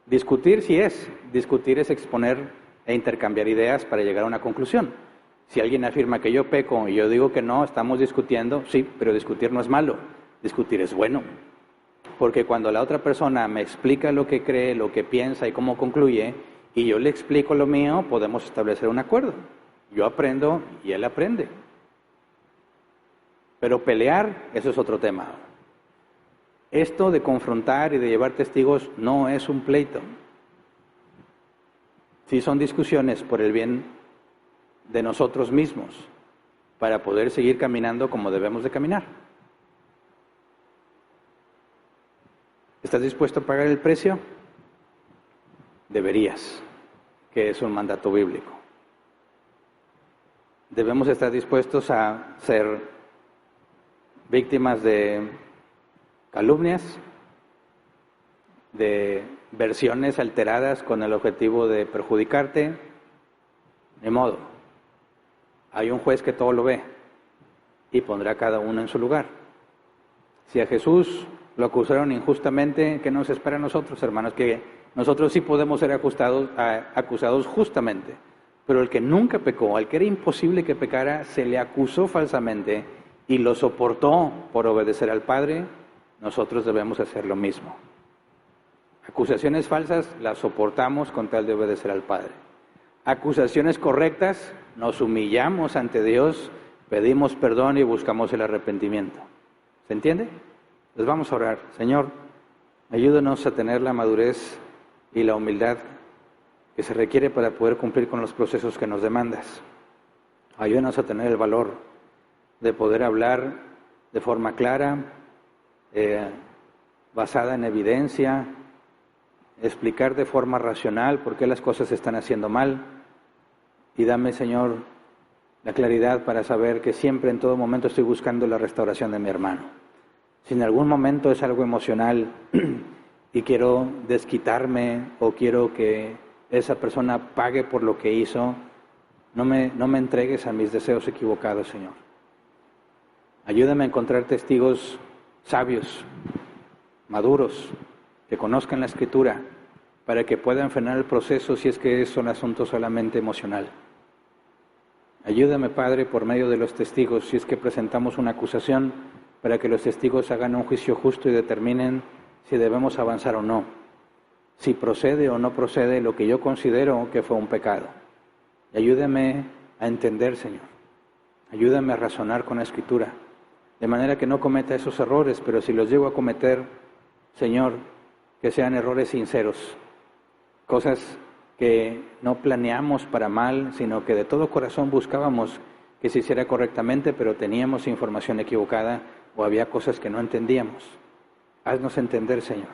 Discutir sí es. Discutir es exponer e intercambiar ideas para llegar a una conclusión. Si alguien afirma que yo peco y yo digo que no, estamos discutiendo, sí, pero discutir no es malo. Discutir es bueno. Porque cuando la otra persona me explica lo que cree, lo que piensa y cómo concluye, y yo le explico lo mío, podemos establecer un acuerdo. Yo aprendo y él aprende. Pero pelear, eso es otro tema. Esto de confrontar y de llevar testigos no es un pleito. Sí son discusiones por el bien de nosotros mismos, para poder seguir caminando como debemos de caminar. ¿Estás dispuesto a pagar el precio? Deberías, que es un mandato bíblico. Debemos estar dispuestos a ser víctimas de calumnias, de versiones alteradas con el objetivo de perjudicarte. Ni modo. Hay un juez que todo lo ve y pondrá a cada uno en su lugar. Si a Jesús lo acusaron injustamente, ¿qué nos espera a nosotros, hermanos? Que nosotros sí podemos ser acusados justamente. Pero el que nunca pecó, al que era imposible que pecara, se le acusó falsamente y lo soportó por obedecer al Padre. Nosotros debemos hacer lo mismo. Acusaciones falsas las soportamos con tal de obedecer al Padre. Acusaciones correctas, nos humillamos ante Dios, pedimos perdón y buscamos el arrepentimiento. ¿Se entiende? Les vamos a orar. Señor, ayúdanos a tener la madurez y la humildad que se requiere para poder cumplir con los procesos que nos demandas. Ayúdanos a tener el valor de poder hablar de forma clara, basada en evidencia, explicar de forma racional por qué las cosas se están haciendo mal. Y dame, Señor, la claridad para saber que siempre, en todo momento, estoy buscando la restauración de mi hermano. Si en algún momento es algo emocional y quiero desquitarme o quiero que esa persona pague por lo que hizo, no me entregues a mis deseos equivocados, Señor. Ayúdame a encontrar testigos sabios, maduros, que conozcan la Escritura, para que puedan frenar el proceso si es que es un asunto solamente emocional. Ayúdame, Padre, por medio de los testigos, si es que presentamos una acusación, para que los testigos hagan un juicio justo y determinen si debemos avanzar o no, si procede o no procede lo que yo considero que fue un pecado. Y ayúdame a entender, Señor. Ayúdame a razonar con la Escritura, de manera que no cometa esos errores, pero si los llego a cometer, Señor, que sean errores sinceros, cosas que no planeamos para mal, sino que de todo corazón buscábamos que se hiciera correctamente, pero teníamos información equivocada o había cosas que no entendíamos. Haznos entender, Señor,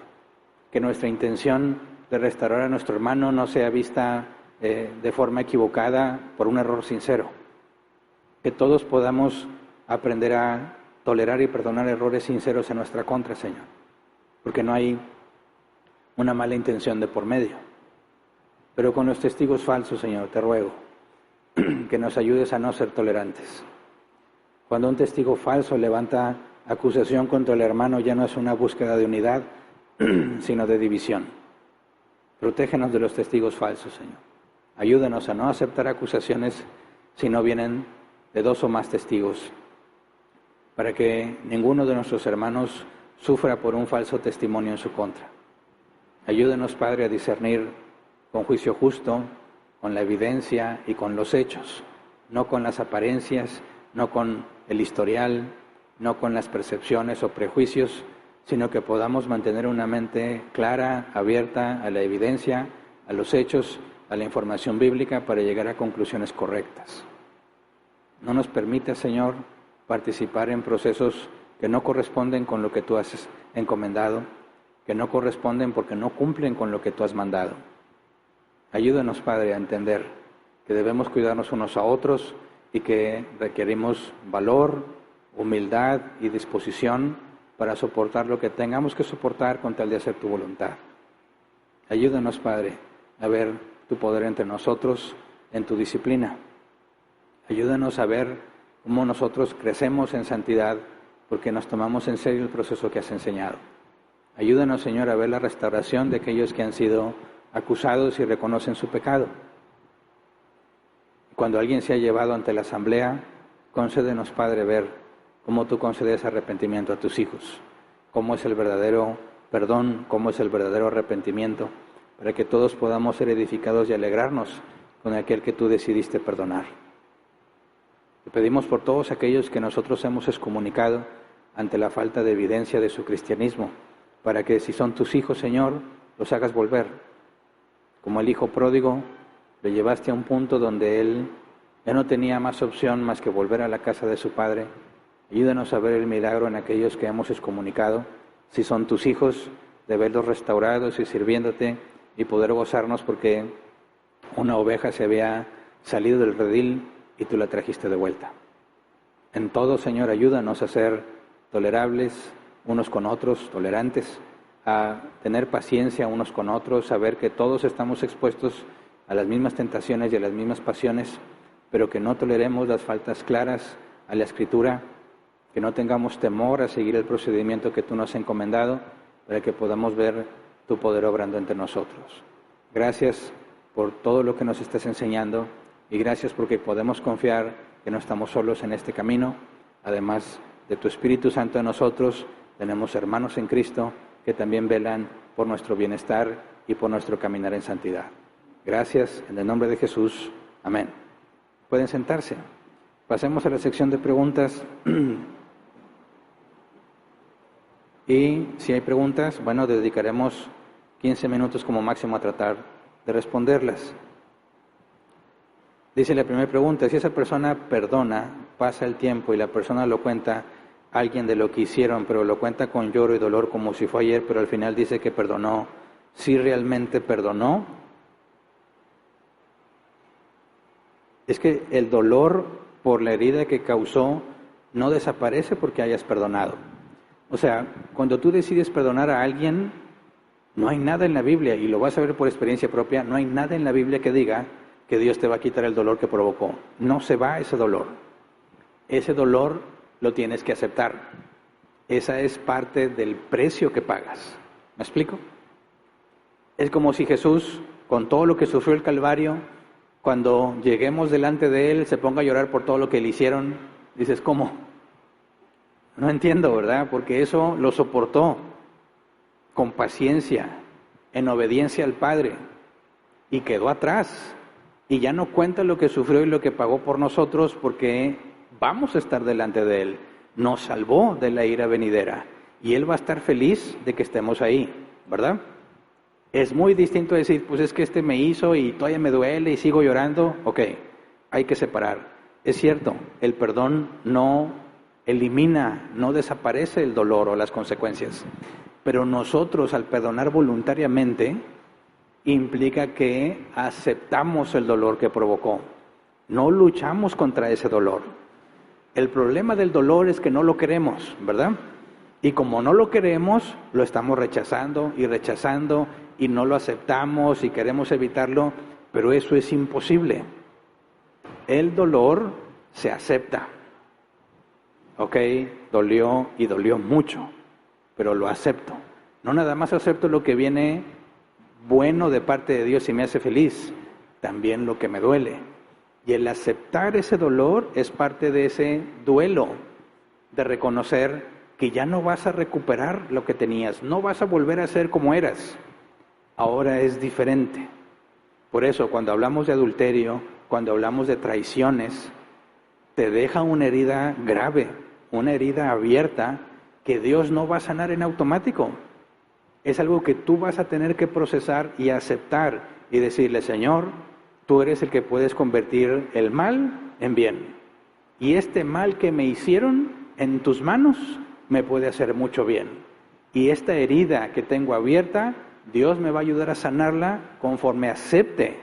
que nuestra intención de restaurar a nuestro hermano no sea vista de forma equivocada por un error sincero. Que todos podamos aprender a tolerar y perdonar errores sinceros en nuestra contra, Señor, porque no hay una mala intención de por medio. Pero con los testigos falsos, Señor, te ruego que nos ayudes a no ser tolerantes. Cuando un testigo falso levanta acusación contra el hermano, ya no es una búsqueda de unidad, sino de división. Protégenos de los testigos falsos, Señor. Ayúdanos a no aceptar acusaciones si no vienen de 2 o más testigos, para que ninguno de nuestros hermanos sufra por un falso testimonio en su contra. Ayúdanos, Padre, a discernir con juicio justo, con la evidencia y con los hechos, no con las apariencias, no con el historial, no con las percepciones o prejuicios, sino que podamos mantener una mente clara, abierta a la evidencia, a los hechos, a la información bíblica para llegar a conclusiones correctas. No nos permita, Señor, participar en procesos que no corresponden con lo que tú has encomendado, que no corresponden porque no cumplen con lo que tú has mandado. Ayúdanos, Padre, a entender que debemos cuidarnos unos a otros y que requerimos valor, humildad y disposición para soportar lo que tengamos que soportar con tal de hacer tu voluntad. Ayúdanos, Padre, a ver tu poder entre nosotros en tu disciplina. Ayúdanos a ver cómo nosotros crecemos en santidad porque nos tomamos en serio el proceso que has enseñado. Ayúdanos, Señor, a ver la restauración de aquellos que han sido acusados y reconocen su pecado. Cuando alguien se ha llevado ante la asamblea, concédenos, Padre, ver cómo tú concedes arrepentimiento a tus hijos, cómo es el verdadero perdón, cómo es el verdadero arrepentimiento, para que todos podamos ser edificados y alegrarnos con aquel que tú decidiste perdonar. Te pedimos por todos aquellos que nosotros hemos excomunicado ante la falta de evidencia de su cristianismo, para que si son tus hijos, Señor, los hagas volver. Como el hijo pródigo, lo llevaste a un punto donde él ya no tenía más opción más que volver a la casa de su padre. Ayúdanos a ver el milagro en aquellos que hemos excomunicado, si son tus hijos, de verlos restaurados y sirviéndote y poder gozarnos porque una oveja se había salido del redil y tú la trajiste de vuelta. En todo, Señor, ayúdanos a ser tolerables unos con otros, tolerantes, a tener paciencia unos con otros, a ver que todos estamos expuestos a las mismas tentaciones y a las mismas pasiones, pero que no toleremos las faltas claras a la Escritura, que no tengamos temor a seguir el procedimiento que tú nos has encomendado, para que podamos ver tu poder obrando entre nosotros. Gracias por todo lo que nos estás enseñando y gracias porque podemos confiar que no estamos solos en este camino. Además de tu Espíritu Santo en nosotros, tenemos hermanos en Cristo que también velan por nuestro bienestar y por nuestro caminar en santidad. Gracias, en el nombre de Jesús. Amén. Pueden sentarse. Pasemos a la sección de preguntas. Y si hay preguntas, bueno, dedicaremos 15 minutos como máximo a tratar de responderlas. Dice la primera pregunta, si esa persona perdona, pasa el tiempo y la persona lo cuenta a alguien de lo que hicieron, pero lo cuenta con lloro y dolor como si fue ayer, pero al final dice que perdonó, ¿sí realmente perdonó? Es que el dolor por la herida que causó no desaparece porque hayas perdonado. O sea, cuando tú decides perdonar a alguien, no hay nada en la Biblia, y lo vas a ver por experiencia propia, no hay nada en la Biblia que diga que Dios te va a quitar el dolor que provocó. No se va ese dolor. Ese dolor lo tienes que aceptar. Esa es parte del precio que pagas. ¿Me explico? Es como si Jesús, con todo lo que sufrió el Calvario, cuando lleguemos delante de Él, se ponga a llorar por todo lo que le hicieron. Dices, ¿cómo? No entiendo, ¿verdad? Porque eso lo soportó con paciencia, en obediencia al Padre, y quedó atrás. Y ya no cuenta lo que sufrió y lo que pagó por nosotros, porque vamos a estar delante de Él. Nos salvó de la ira venidera. Y Él va a estar feliz de que estemos ahí, ¿verdad? Es muy distinto decir, pues es que este me hizo y todavía me duele y sigo llorando. Ok, hay que separar. Es cierto, el perdón no elimina, no desaparece el dolor o las consecuencias. Pero nosotros, al perdonar voluntariamente, implica que aceptamos el dolor que provocó. No luchamos contra ese dolor. El problema del dolor es que no lo queremos, ¿verdad? Y como no lo queremos, lo estamos rechazando y no lo aceptamos y queremos evitarlo, pero eso es imposible. El dolor se acepta. Ok, dolió y dolió mucho, pero lo acepto. No nada más acepto lo que viene bueno de parte de Dios y me hace feliz, también lo que me duele. Y el aceptar ese dolor es parte de ese duelo, de reconocer que ya no vas a recuperar lo que tenías, no vas a volver a ser como eras. Ahora es diferente, Por eso, cuando hablamos de adulterio, cuando hablamos de traiciones, te deja una herida grave, una herida abierta que Dios no va a sanar en automático. Es algo que tú vas a tener que procesar y aceptar y decirle, Señor, tú eres el que puedes convertir el mal en bien. Y este mal que me hicieron en tus manos me puede hacer mucho bien. Y esta herida que tengo abierta, Dios me va a ayudar a sanarla conforme acepte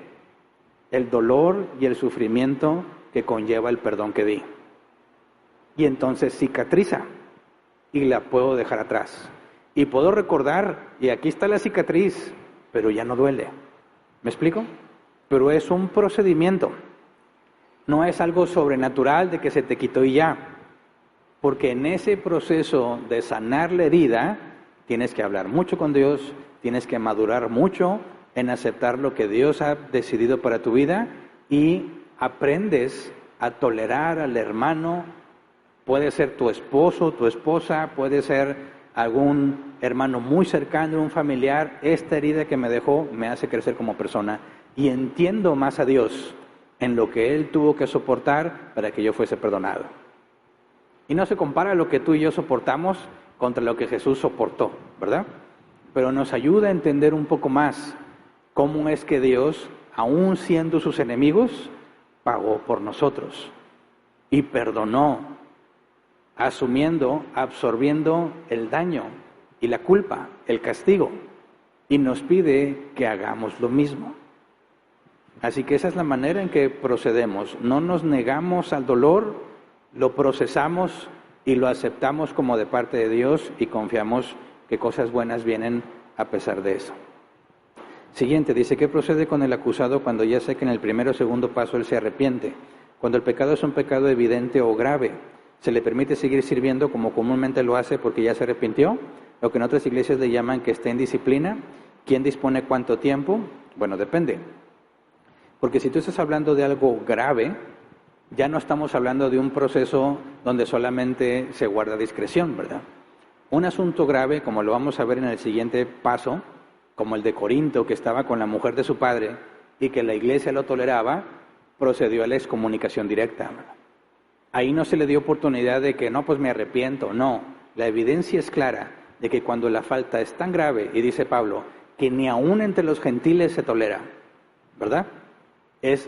el dolor y el sufrimiento que conlleva el perdón que di. Y entonces cicatriza y la puedo dejar atrás. Y puedo recordar, y aquí está la cicatriz, pero ya no duele. ¿Me explico? Pero es un procedimiento. No es algo sobrenatural de que se te quitó y ya. Porque en ese proceso de sanar la herida, tienes que hablar mucho con Dios, tienes que madurar mucho en aceptar lo que Dios ha decidido para tu vida y aprendes a tolerar al hermano. Puede ser tu esposo, tu esposa, puede ser algún hermano muy cercano, un familiar. Esta herida que me dejó me hace crecer como persona y entiendo más a Dios en lo que Él tuvo que soportar para que yo fuese perdonado. Y no se compara lo que tú y yo soportamos contra lo que Jesús soportó, ¿verdad? Pero nos ayuda a entender un poco más cómo es que Dios, aún siendo sus enemigos, pagó por nosotros y perdonó, asumiendo, absorbiendo el daño y la culpa, el castigo, y nos pide que hagamos lo mismo. Así que esa es la manera en que procedemos. No nos negamos al dolor, lo procesamos y lo aceptamos como de parte de Dios y confiamos que cosas buenas vienen a pesar de eso. Siguiente, dice, ¿qué procede con el acusado cuando ya sé que en el primero o segundo paso él se arrepiente? Cuando el pecado es un pecado evidente o grave, ¿se le permite seguir sirviendo como comúnmente lo hace porque ya se arrepintió? Lo que en otras iglesias le llaman que esté en disciplina. ¿Quién dispone cuánto tiempo? Bueno, depende. Porque si tú estás hablando de algo grave, ya no estamos hablando de un proceso donde solamente se guarda discreción, ¿verdad? Un asunto grave, como lo vamos a ver en el siguiente paso, como el de Corinto, que estaba con la mujer de su padre y que la iglesia lo toleraba, procedió a la excomunicación directa, ¿verdad? Ahí no se le dio oportunidad de que, no, pues me arrepiento, no. La evidencia es clara de que cuando la falta es tan grave, y dice Pablo, que ni aún entre los gentiles se tolera, ¿verdad?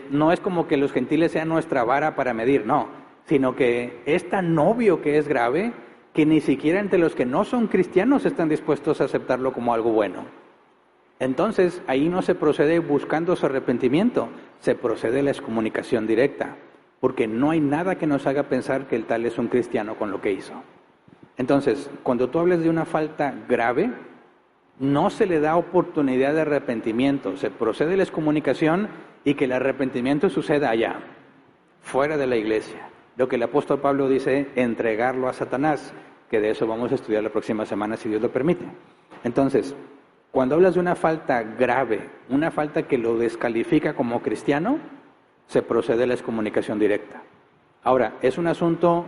No es como que los gentiles sean nuestra vara para medir, no, sino que es tan obvio que es grave que ni siquiera entre los que no son cristianos están dispuestos a aceptarlo como algo bueno. Entonces, ahí no se procede buscando su arrepentimiento, se procede a la excomunicación directa, porque no hay nada que nos haga pensar que el tal es un cristiano con lo que hizo. Entonces, cuando tú hables de una falta grave, no se le da oportunidad de arrepentimiento, se procede a la excomunicación y que el arrepentimiento suceda allá, fuera de la iglesia. Lo que el apóstol Pablo dice, entregarlo a Satanás, que de eso vamos a estudiar la próxima semana si Dios lo permite. Entonces, cuando hablas de una falta grave, una falta que lo descalifica como cristiano, se procede a la excomunicación directa. Ahora, es un asunto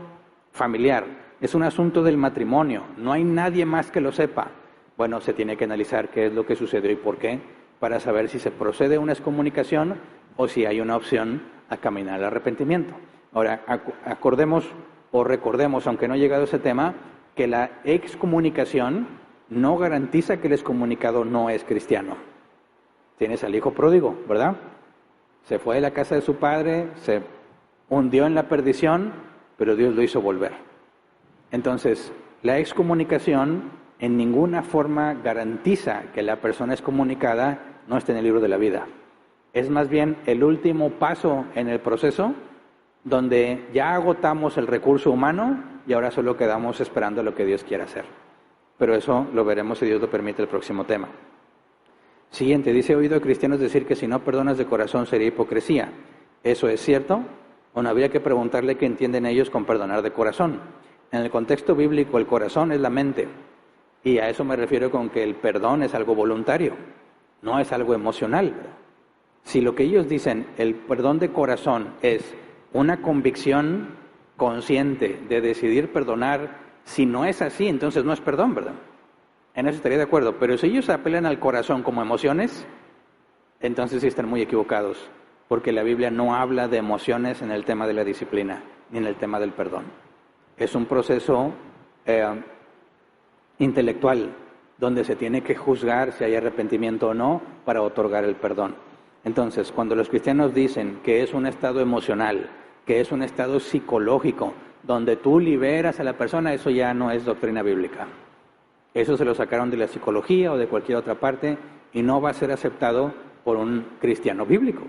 familiar, es un asunto del matrimonio, no hay nadie más que lo sepa. Bueno, se tiene que analizar qué es lo que sucedió y por qué, para saber si se procede a una excomunicación o si hay una opción a caminar al arrepentimiento. Ahora, acordemos o recordemos, aunque no ha llegado a ese tema, que la excomunicación no garantiza que el excomunicado no es cristiano. Tienes al hijo pródigo, ¿verdad? Se fue de la casa de su padre, se hundió en la perdición, pero Dios lo hizo volver. Entonces, la excomunicación en ninguna forma garantiza que la persona excomunicada no esté en el libro de la vida. Es más bien el último paso en el proceso donde ya agotamos el recurso humano y ahora solo quedamos esperando lo que Dios quiera hacer. Pero eso lo veremos si Dios lo permite el próximo tema. Siguiente, dice, he oído a cristianos decir que si no perdonas de corazón sería hipocresía. ¿Eso es cierto? ¿O no habría que preguntarle qué entienden ellos con perdonar de corazón? En el contexto bíblico, el corazón es la mente. Y a eso me refiero con que el perdón es algo voluntario, no es algo emocional. Si lo que ellos dicen, el perdón de corazón, es una convicción consciente de decidir perdonar, si no es así, entonces no es perdón, ¿verdad? En eso estaría de acuerdo. Pero si ellos apelan al corazón como emociones, entonces sí están muy equivocados, porque la Biblia no habla de emociones en el tema de la disciplina, ni en el tema del perdón. Es un proceso intelectual, donde se tiene que juzgar si hay arrepentimiento o no para otorgar el perdón. Entonces, cuando los cristianos dicen que es un estado emocional, que es un estado psicológico, donde tú liberas a la persona, eso ya no es doctrina bíblica. Eso se lo sacaron de la psicología o de cualquier otra parte y no va a ser aceptado por un cristiano bíblico.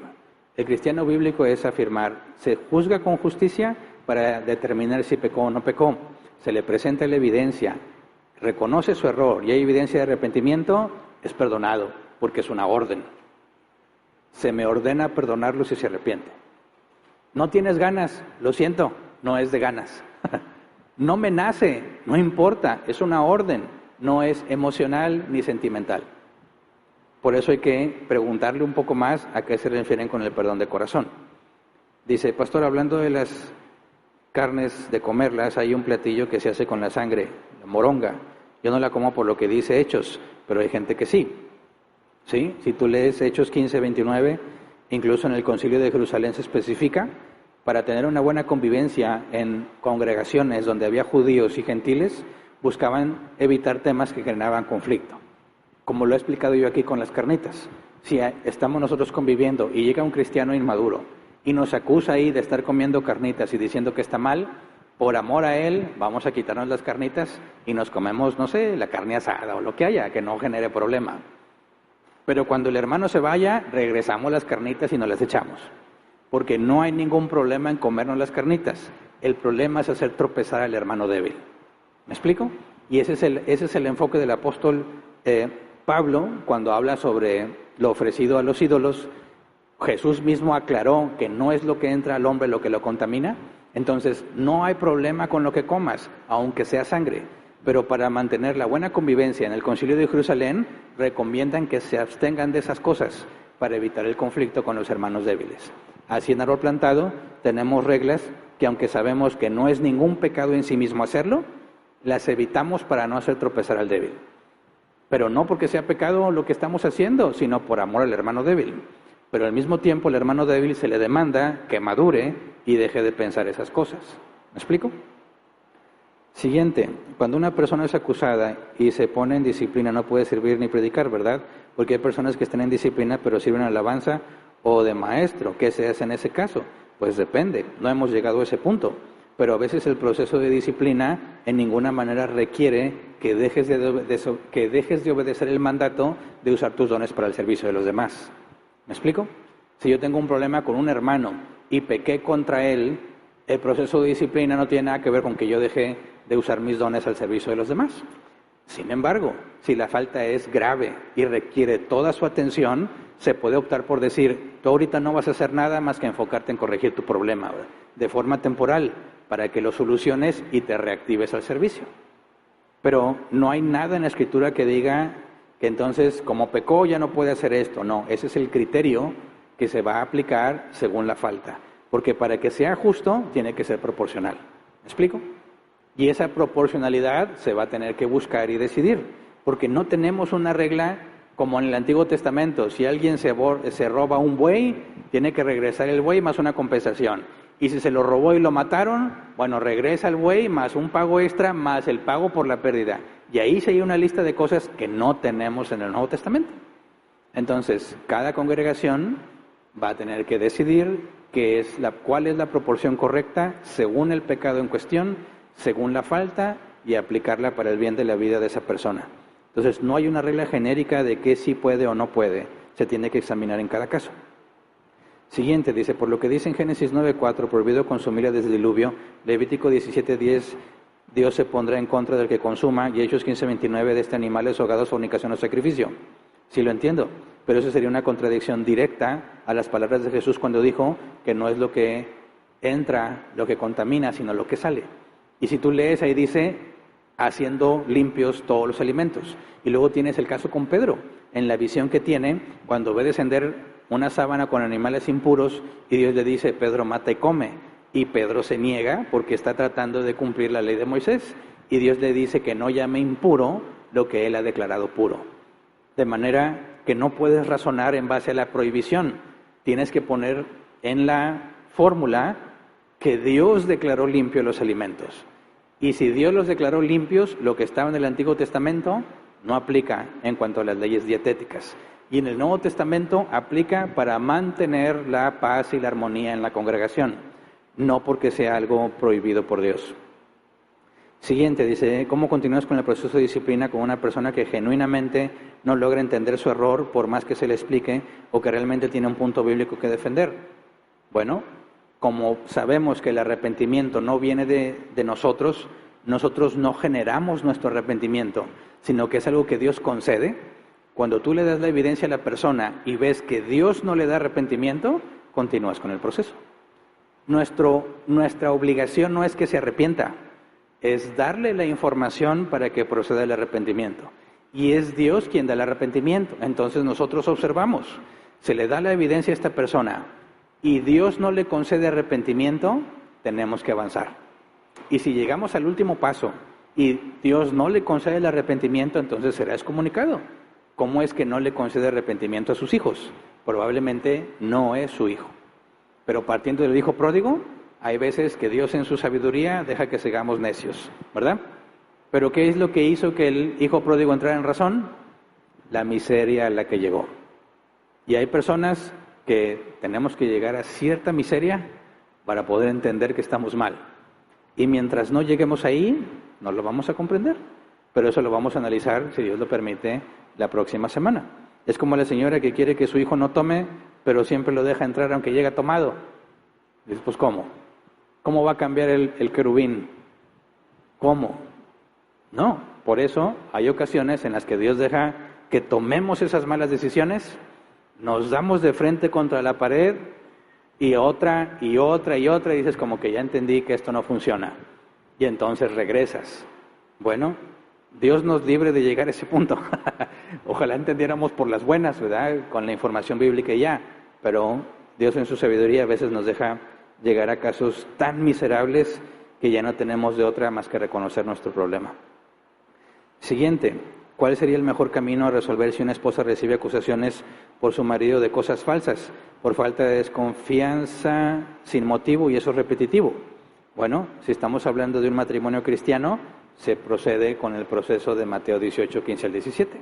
El cristiano bíblico es afirmar, se juzga con justicia para determinar si pecó o no pecó. Se le presenta la evidencia, reconoce su error y hay evidencia de arrepentimiento, es perdonado, porque es una orden. Se me ordena perdonarlo si se arrepiente. No tienes ganas, lo siento, no es de ganas. No me nace, no importa, es una orden, no es emocional ni sentimental. Por eso hay que preguntarle un poco más a qué se refieren con el perdón de corazón. Dice, pastor, hablando de las carnes, de comerlas, hay un platillo que se hace con la sangre, la moronga. Yo no la como por lo que dice Hechos, pero hay gente que sí. ¿Sí? Si tú lees Hechos 15, 29, incluso en el Concilio de Jerusalén se especifica, para tener una buena convivencia en congregaciones donde había judíos y gentiles, buscaban evitar temas que generaban conflicto. Como lo he explicado yo aquí con las carnitas. Si estamos nosotros conviviendo y llega un cristiano inmaduro y nos acusa ahí de estar comiendo carnitas y diciendo que está mal, por amor a él vamos a quitarnos las carnitas y nos comemos, no sé, la carne asada o lo que haya, que no genere problema. Pero cuando el hermano se vaya, regresamos las carnitas y nos las echamos. Porque no hay ningún problema en comernos las carnitas. El problema es hacer tropezar al hermano débil. ¿Me explico? Y ese es el enfoque del apóstol Pablo cuando habla sobre lo ofrecido a los ídolos. Jesús mismo aclaró que no es lo que entra al hombre lo que lo contamina. Entonces, no hay problema con lo que comas, aunque sea sangre. Pero para mantener la buena convivencia en el Concilio de Jerusalén, recomiendan que se abstengan de esas cosas para evitar el conflicto con los hermanos débiles. Así en árbol plantado tenemos reglas que, aunque sabemos que no es ningún pecado en sí mismo hacerlo, las evitamos para no hacer tropezar al débil. Pero no porque sea pecado lo que estamos haciendo, sino por amor al hermano débil. Pero al mismo tiempo el hermano débil se le demanda que madure y deje de pensar esas cosas. ¿Me explico? Siguiente, cuando una persona es acusada y se pone en disciplina no puede servir ni predicar, ¿verdad? Porque hay personas que están en disciplina pero sirven alabanza o de maestro. ¿Qué se hace en ese caso? Pues depende, no hemos llegado a ese punto. Pero a veces el proceso de disciplina en ninguna manera requiere que dejes de obedecer el mandato de usar tus dones para el servicio de los demás. ¿Me explico? Si yo tengo un problema con un hermano y pequé contra él, el proceso de disciplina no tiene nada que ver con que yo deje de usar mis dones al servicio de los demás. Sin embargo, si la falta es grave y requiere toda su atención, se puede optar por decir, tú ahorita no vas a hacer nada más que enfocarte en corregir tu problema, ¿verdad? De forma temporal, para que lo soluciones y te reactives al servicio. Pero no hay nada en la Escritura que diga que entonces, como pecó, ya no puede hacer esto. No, ese es el criterio que se va a aplicar según la falta. Porque para que sea justo, tiene que ser proporcional. ¿Me explico? Y esa proporcionalidad se va a tener que buscar y decidir. Porque no tenemos una regla como en el Antiguo Testamento. Si alguien se roba un buey, tiene que regresar el buey más una compensación. Y si se lo robó y lo mataron, bueno, regresa el buey más un pago extra más el pago por la pérdida. Y ahí se hay una lista de cosas que no tenemos en el Nuevo Testamento. Entonces, cada congregación va a tener que decidir cuál es la proporción correcta según el pecado en cuestión, según la falta y aplicarla para el bien de la vida de esa persona. Entonces, no hay una regla genérica de qué sí puede o no puede. Se tiene que examinar en cada caso. Siguiente, dice, por lo que dice en Génesis 9:4, prohibido consumirla desde el diluvio, Levítico 17:10, Dios se pondrá en contra del que consuma, y Hechos 15:29, de este animal es ahogados, fornicación o sacrificio. Sí lo entiendo, pero eso sería una contradicción directa a las palabras de Jesús cuando dijo que no es lo que entra, lo que contamina, sino lo que sale. Y si tú lees, ahí dice, haciendo limpios todos los alimentos. Y luego tienes el caso con Pedro, en la visión que tiene, cuando ve descender una sábana con animales impuros, y Dios le dice, Pedro, mata y come. Y Pedro se niega porque está tratando de cumplir la ley de Moisés. Y Dios le dice que no llame impuro lo que él ha declarado puro. De manera que no puedes razonar en base a la prohibición. Tienes que poner en la fórmula que Dios declaró limpio los alimentos. Y si Dios los declaró limpios, lo que estaba en el Antiguo Testamento no aplica en cuanto a las leyes dietéticas. Y en el Nuevo Testamento aplica para mantener la paz y la armonía en la congregación, no porque sea algo prohibido por Dios. Siguiente, dice, ¿cómo continúas con el proceso de disciplina con una persona que genuinamente no logra entender su error por más que se le explique o que realmente tiene un punto bíblico que defender? Bueno, como sabemos que el arrepentimiento no viene de nosotros, nosotros no generamos nuestro arrepentimiento, sino que es algo que Dios concede. Cuando tú le das la evidencia a la persona y ves que Dios no le da arrepentimiento, continúas con el proceso. Nuestra obligación no es que se arrepienta, es darle la información para que proceda el arrepentimiento. Y es Dios quien da el arrepentimiento. Entonces nosotros observamos, se le da la evidencia a esta persona y Dios no le concede arrepentimiento, tenemos que avanzar. Y si llegamos al último paso y Dios no le concede el arrepentimiento, entonces será excomunicado. ¿Cómo es que no le concede arrepentimiento a sus hijos? Probablemente no es su hijo. Pero partiendo del hijo pródigo, hay veces que Dios en su sabiduría deja que sigamos necios, ¿verdad? Pero ¿qué es lo que hizo que el hijo pródigo entrara en razón? La miseria a la que llegó. Y hay personas que tenemos que llegar a cierta miseria para poder entender que estamos mal. Y mientras no lleguemos ahí, no lo vamos a comprender. Pero eso lo vamos a analizar, si Dios lo permite, la próxima semana. Es como la señora que quiere que su hijo no tome, pero siempre lo deja entrar aunque llegue tomado. Dices, pues ¿cómo? ¿Cómo va a cambiar el querubín? ¿Cómo? No, por eso hay ocasiones en las que Dios deja que tomemos esas malas decisiones, nos damos de frente contra la pared y otra, y dices como que ya entendí que esto no funciona. Y entonces regresas. Bueno, Dios nos libre de llegar a ese punto. Ojalá entendiéramos por las buenas, ¿verdad? Con la información bíblica y ya. Pero Dios en su sabiduría a veces nos deja llegar a casos tan miserables que ya no tenemos de otra más que reconocer nuestro problema. Siguiente, ¿cuál sería el mejor camino a resolver si una esposa recibe acusaciones por su marido de cosas falsas, por falta de desconfianza sin motivo y eso es repetitivo? Bueno, si estamos hablando de un matrimonio cristiano, se procede con el proceso de Mateo 18, 15 al 17.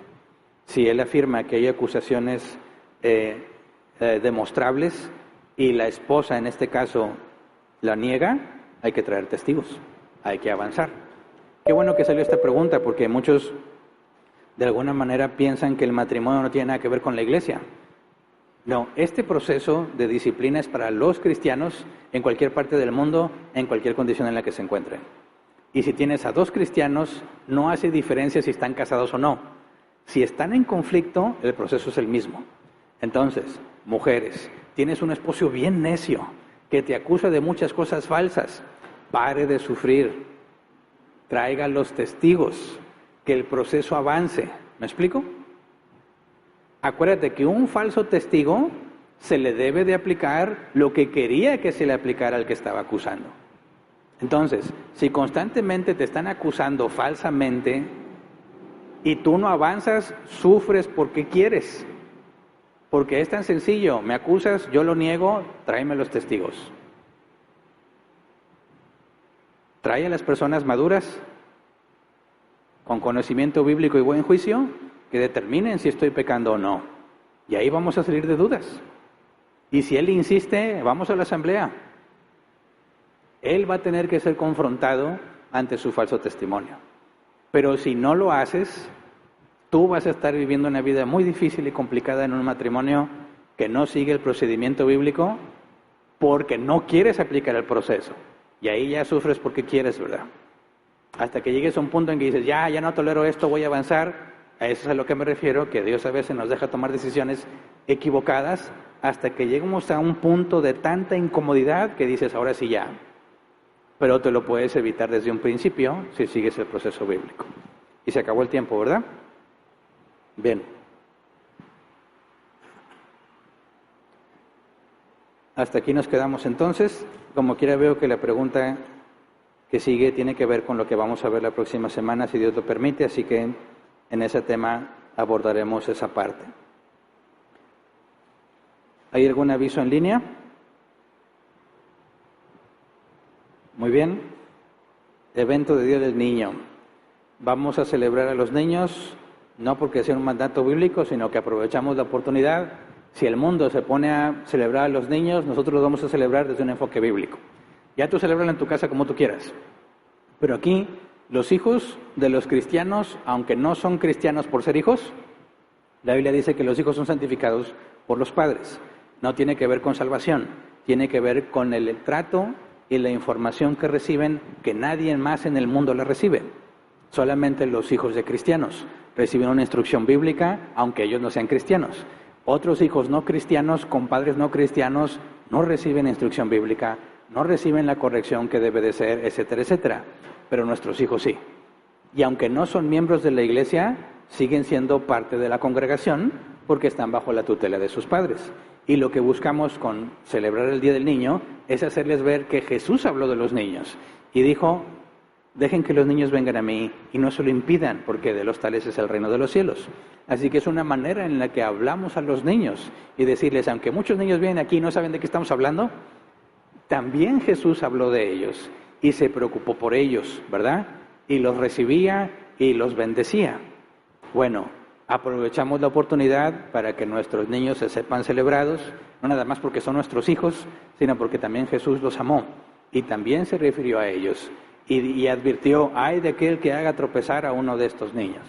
Si él afirma que hay acusaciones demostrables y la esposa en este caso la niega, hay que traer testigos, hay que avanzar. Qué bueno que salió esta pregunta porque muchos de alguna manera piensan que el matrimonio no tiene nada que ver con la iglesia. No, este proceso de disciplina es para los cristianos en cualquier parte del mundo, en cualquier condición en la que se encuentren. Y si tienes a dos cristianos, no hace diferencia si están casados o no. Si están en conflicto, el proceso es el mismo. Entonces, mujeres, tienes un esposo bien necio que te acusa de muchas cosas falsas. Pare de sufrir. Traiga los testigos. Que el proceso avance. ¿Me explico? Acuérdate que un falso testigo se le debe de aplicar lo que quería que se le aplicara al que estaba acusando. Entonces, si constantemente te están acusando falsamente y tú no avanzas, sufres porque quieres. Porque es tan sencillo, me acusas, yo lo niego, tráeme los testigos. Trae a las personas maduras, con conocimiento bíblico y buen juicio, que determinen si estoy pecando o no. Y ahí vamos a salir de dudas. Y si él insiste, vamos a la asamblea. Él va a tener que ser confrontado ante su falso testimonio. Pero si no lo haces, tú vas a estar viviendo una vida muy difícil y complicada en un matrimonio que no sigue el procedimiento bíblico porque no quieres aplicar el proceso. Y ahí ya sufres porque quieres, ¿verdad? Hasta que llegues a un punto en que dices, ya no tolero esto, voy a avanzar. A eso es a lo que me refiero, que Dios a veces nos deja tomar decisiones equivocadas hasta que lleguemos a un punto de tanta incomodidad que dices, ahora sí ya. Pero te lo puedes evitar desde un principio si sigues el proceso bíblico. Y se acabó el tiempo, ¿verdad? Bien. Hasta aquí nos quedamos entonces. Como quiera veo que la pregunta que sigue tiene que ver con lo que vamos a ver la próxima semana, si Dios lo permite, así que en ese tema abordaremos esa parte. ¿Hay algún aviso en línea? Muy bien. Evento de Día del Niño. Vamos a celebrar a los niños, no porque sea un mandato bíblico, sino que aprovechamos la oportunidad. Si el mundo se pone a celebrar a los niños, nosotros los vamos a celebrar desde un enfoque bíblico. Ya tú celébralo en tu casa como tú quieras. Pero aquí, los hijos de los cristianos, aunque no son cristianos por ser hijos, la Biblia dice que los hijos son santificados por los padres. No tiene que ver con salvación, tiene que ver con el trato y la información que reciben, que nadie más en el mundo la recibe. Solamente los hijos de cristianos reciben una instrucción bíblica, aunque ellos no sean cristianos. Otros hijos no cristianos, con padres no cristianos, no reciben instrucción bíblica, no reciben la corrección que debe de ser, etcétera, etcétera. Pero nuestros hijos sí. Y aunque no son miembros de la iglesia, siguen siendo parte de la congregación porque están bajo la tutela de sus padres. Y lo que buscamos con celebrar el Día del Niño es hacerles ver que Jesús habló de los niños y dijo: dejen que los niños vengan a mí y no se lo impidan, porque de los tales es el reino de los cielos. Así que es una manera en la que hablamos a los niños y decirles, aunque muchos niños vienen aquí y no saben de qué estamos hablando, también Jesús habló de ellos y se preocupó por ellos, ¿verdad? Y los recibía y los bendecía. Bueno, aprovechamos la oportunidad para que nuestros niños se sepan celebrados, no nada más porque son nuestros hijos, sino porque también Jesús los amó y también se refirió a ellos y advirtió: ay de aquel que haga tropezar a uno de estos niños.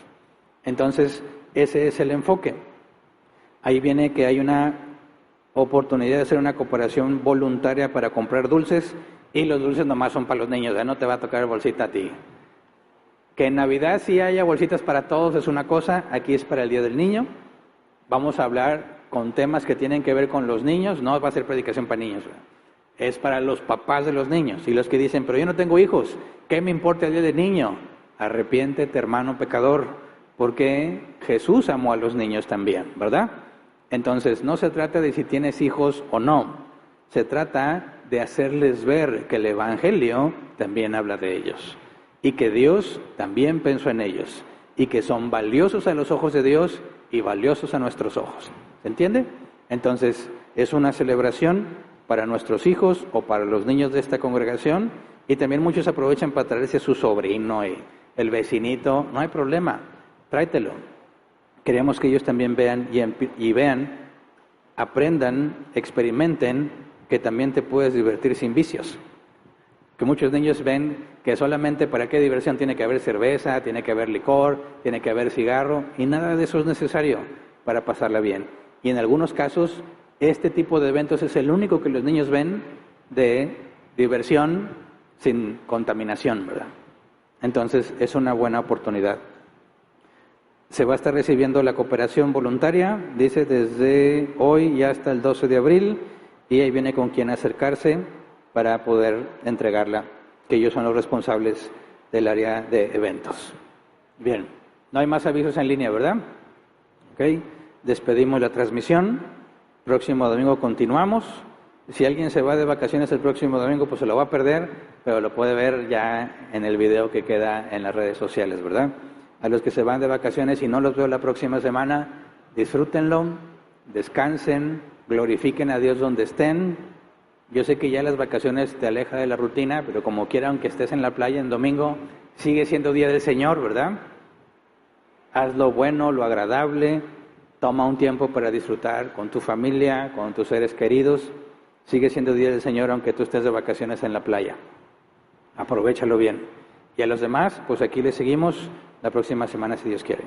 Entonces, ese es el enfoque. Ahí viene que hay una oportunidad de hacer una cooperación voluntaria para comprar dulces, y los dulces nomás son para los niños, ¿eh? No te va a tocar bolsita a ti. Que en Navidad sí haya bolsitas para todos es una cosa, aquí es para el Día del Niño. Vamos a hablar con temas que tienen que ver con los niños, no va a ser predicación para niños, ¿verdad? Es para los papás de los niños y los que dicen: pero yo no tengo hijos, ¿qué me importa el Día del Niño? Arrepiéntete, hermano pecador, porque Jesús amó a los niños también, ¿verdad? Entonces, no se trata de si tienes hijos o no, se trata de hacerles ver que el Evangelio también habla de ellos y que Dios también pensó en ellos y que son valiosos a los ojos de Dios y valiosos a nuestros ojos. ¿Se entiende? Entonces, es una celebración para nuestros hijos o para los niños de esta congregación, y también muchos aprovechan para traerse a su sobrino y el vecinito. No hay problema, tráetelo. Queremos que ellos también vean y vean, aprendan, experimenten que también te puedes divertir sin vicios. Que muchos niños ven que solamente para qué diversión tiene que haber cerveza, tiene que haber licor, tiene que haber cigarro, y nada de eso es necesario para pasarla bien. Y en algunos casos, este tipo de eventos es el único que los niños ven de diversión sin contaminación, ¿verdad? Entonces, es una buena oportunidad. Se va a estar recibiendo la cooperación voluntaria, dice, desde hoy y hasta el 12 de abril, y ahí viene con quien acercarse para poder entregarla, que ellos son los responsables del área de eventos. Bien, no hay más avisos en línea, ¿verdad? Ok, despedimos la transmisión. Próximo domingo continuamos. Si alguien se va de vacaciones el próximo domingo, pues se lo va a perder, pero lo puede ver ya en el video que queda en las redes sociales, ¿verdad? A los que se van de vacaciones y no los veo la próxima semana, disfrútenlo, descansen, glorifiquen a Dios donde estén. Yo sé que ya las vacaciones te aleja de la rutina, pero como quiera, aunque estés en la playa en domingo, sigue siendo Día del Señor, ¿verdad? Haz lo bueno, lo agradable, toma un tiempo para disfrutar con tu familia, con tus seres queridos. Sigue siendo Día del Señor aunque tú estés de vacaciones en la playa. Aprovéchalo bien. Y a los demás, pues aquí les seguimos la próxima semana si Dios quiere.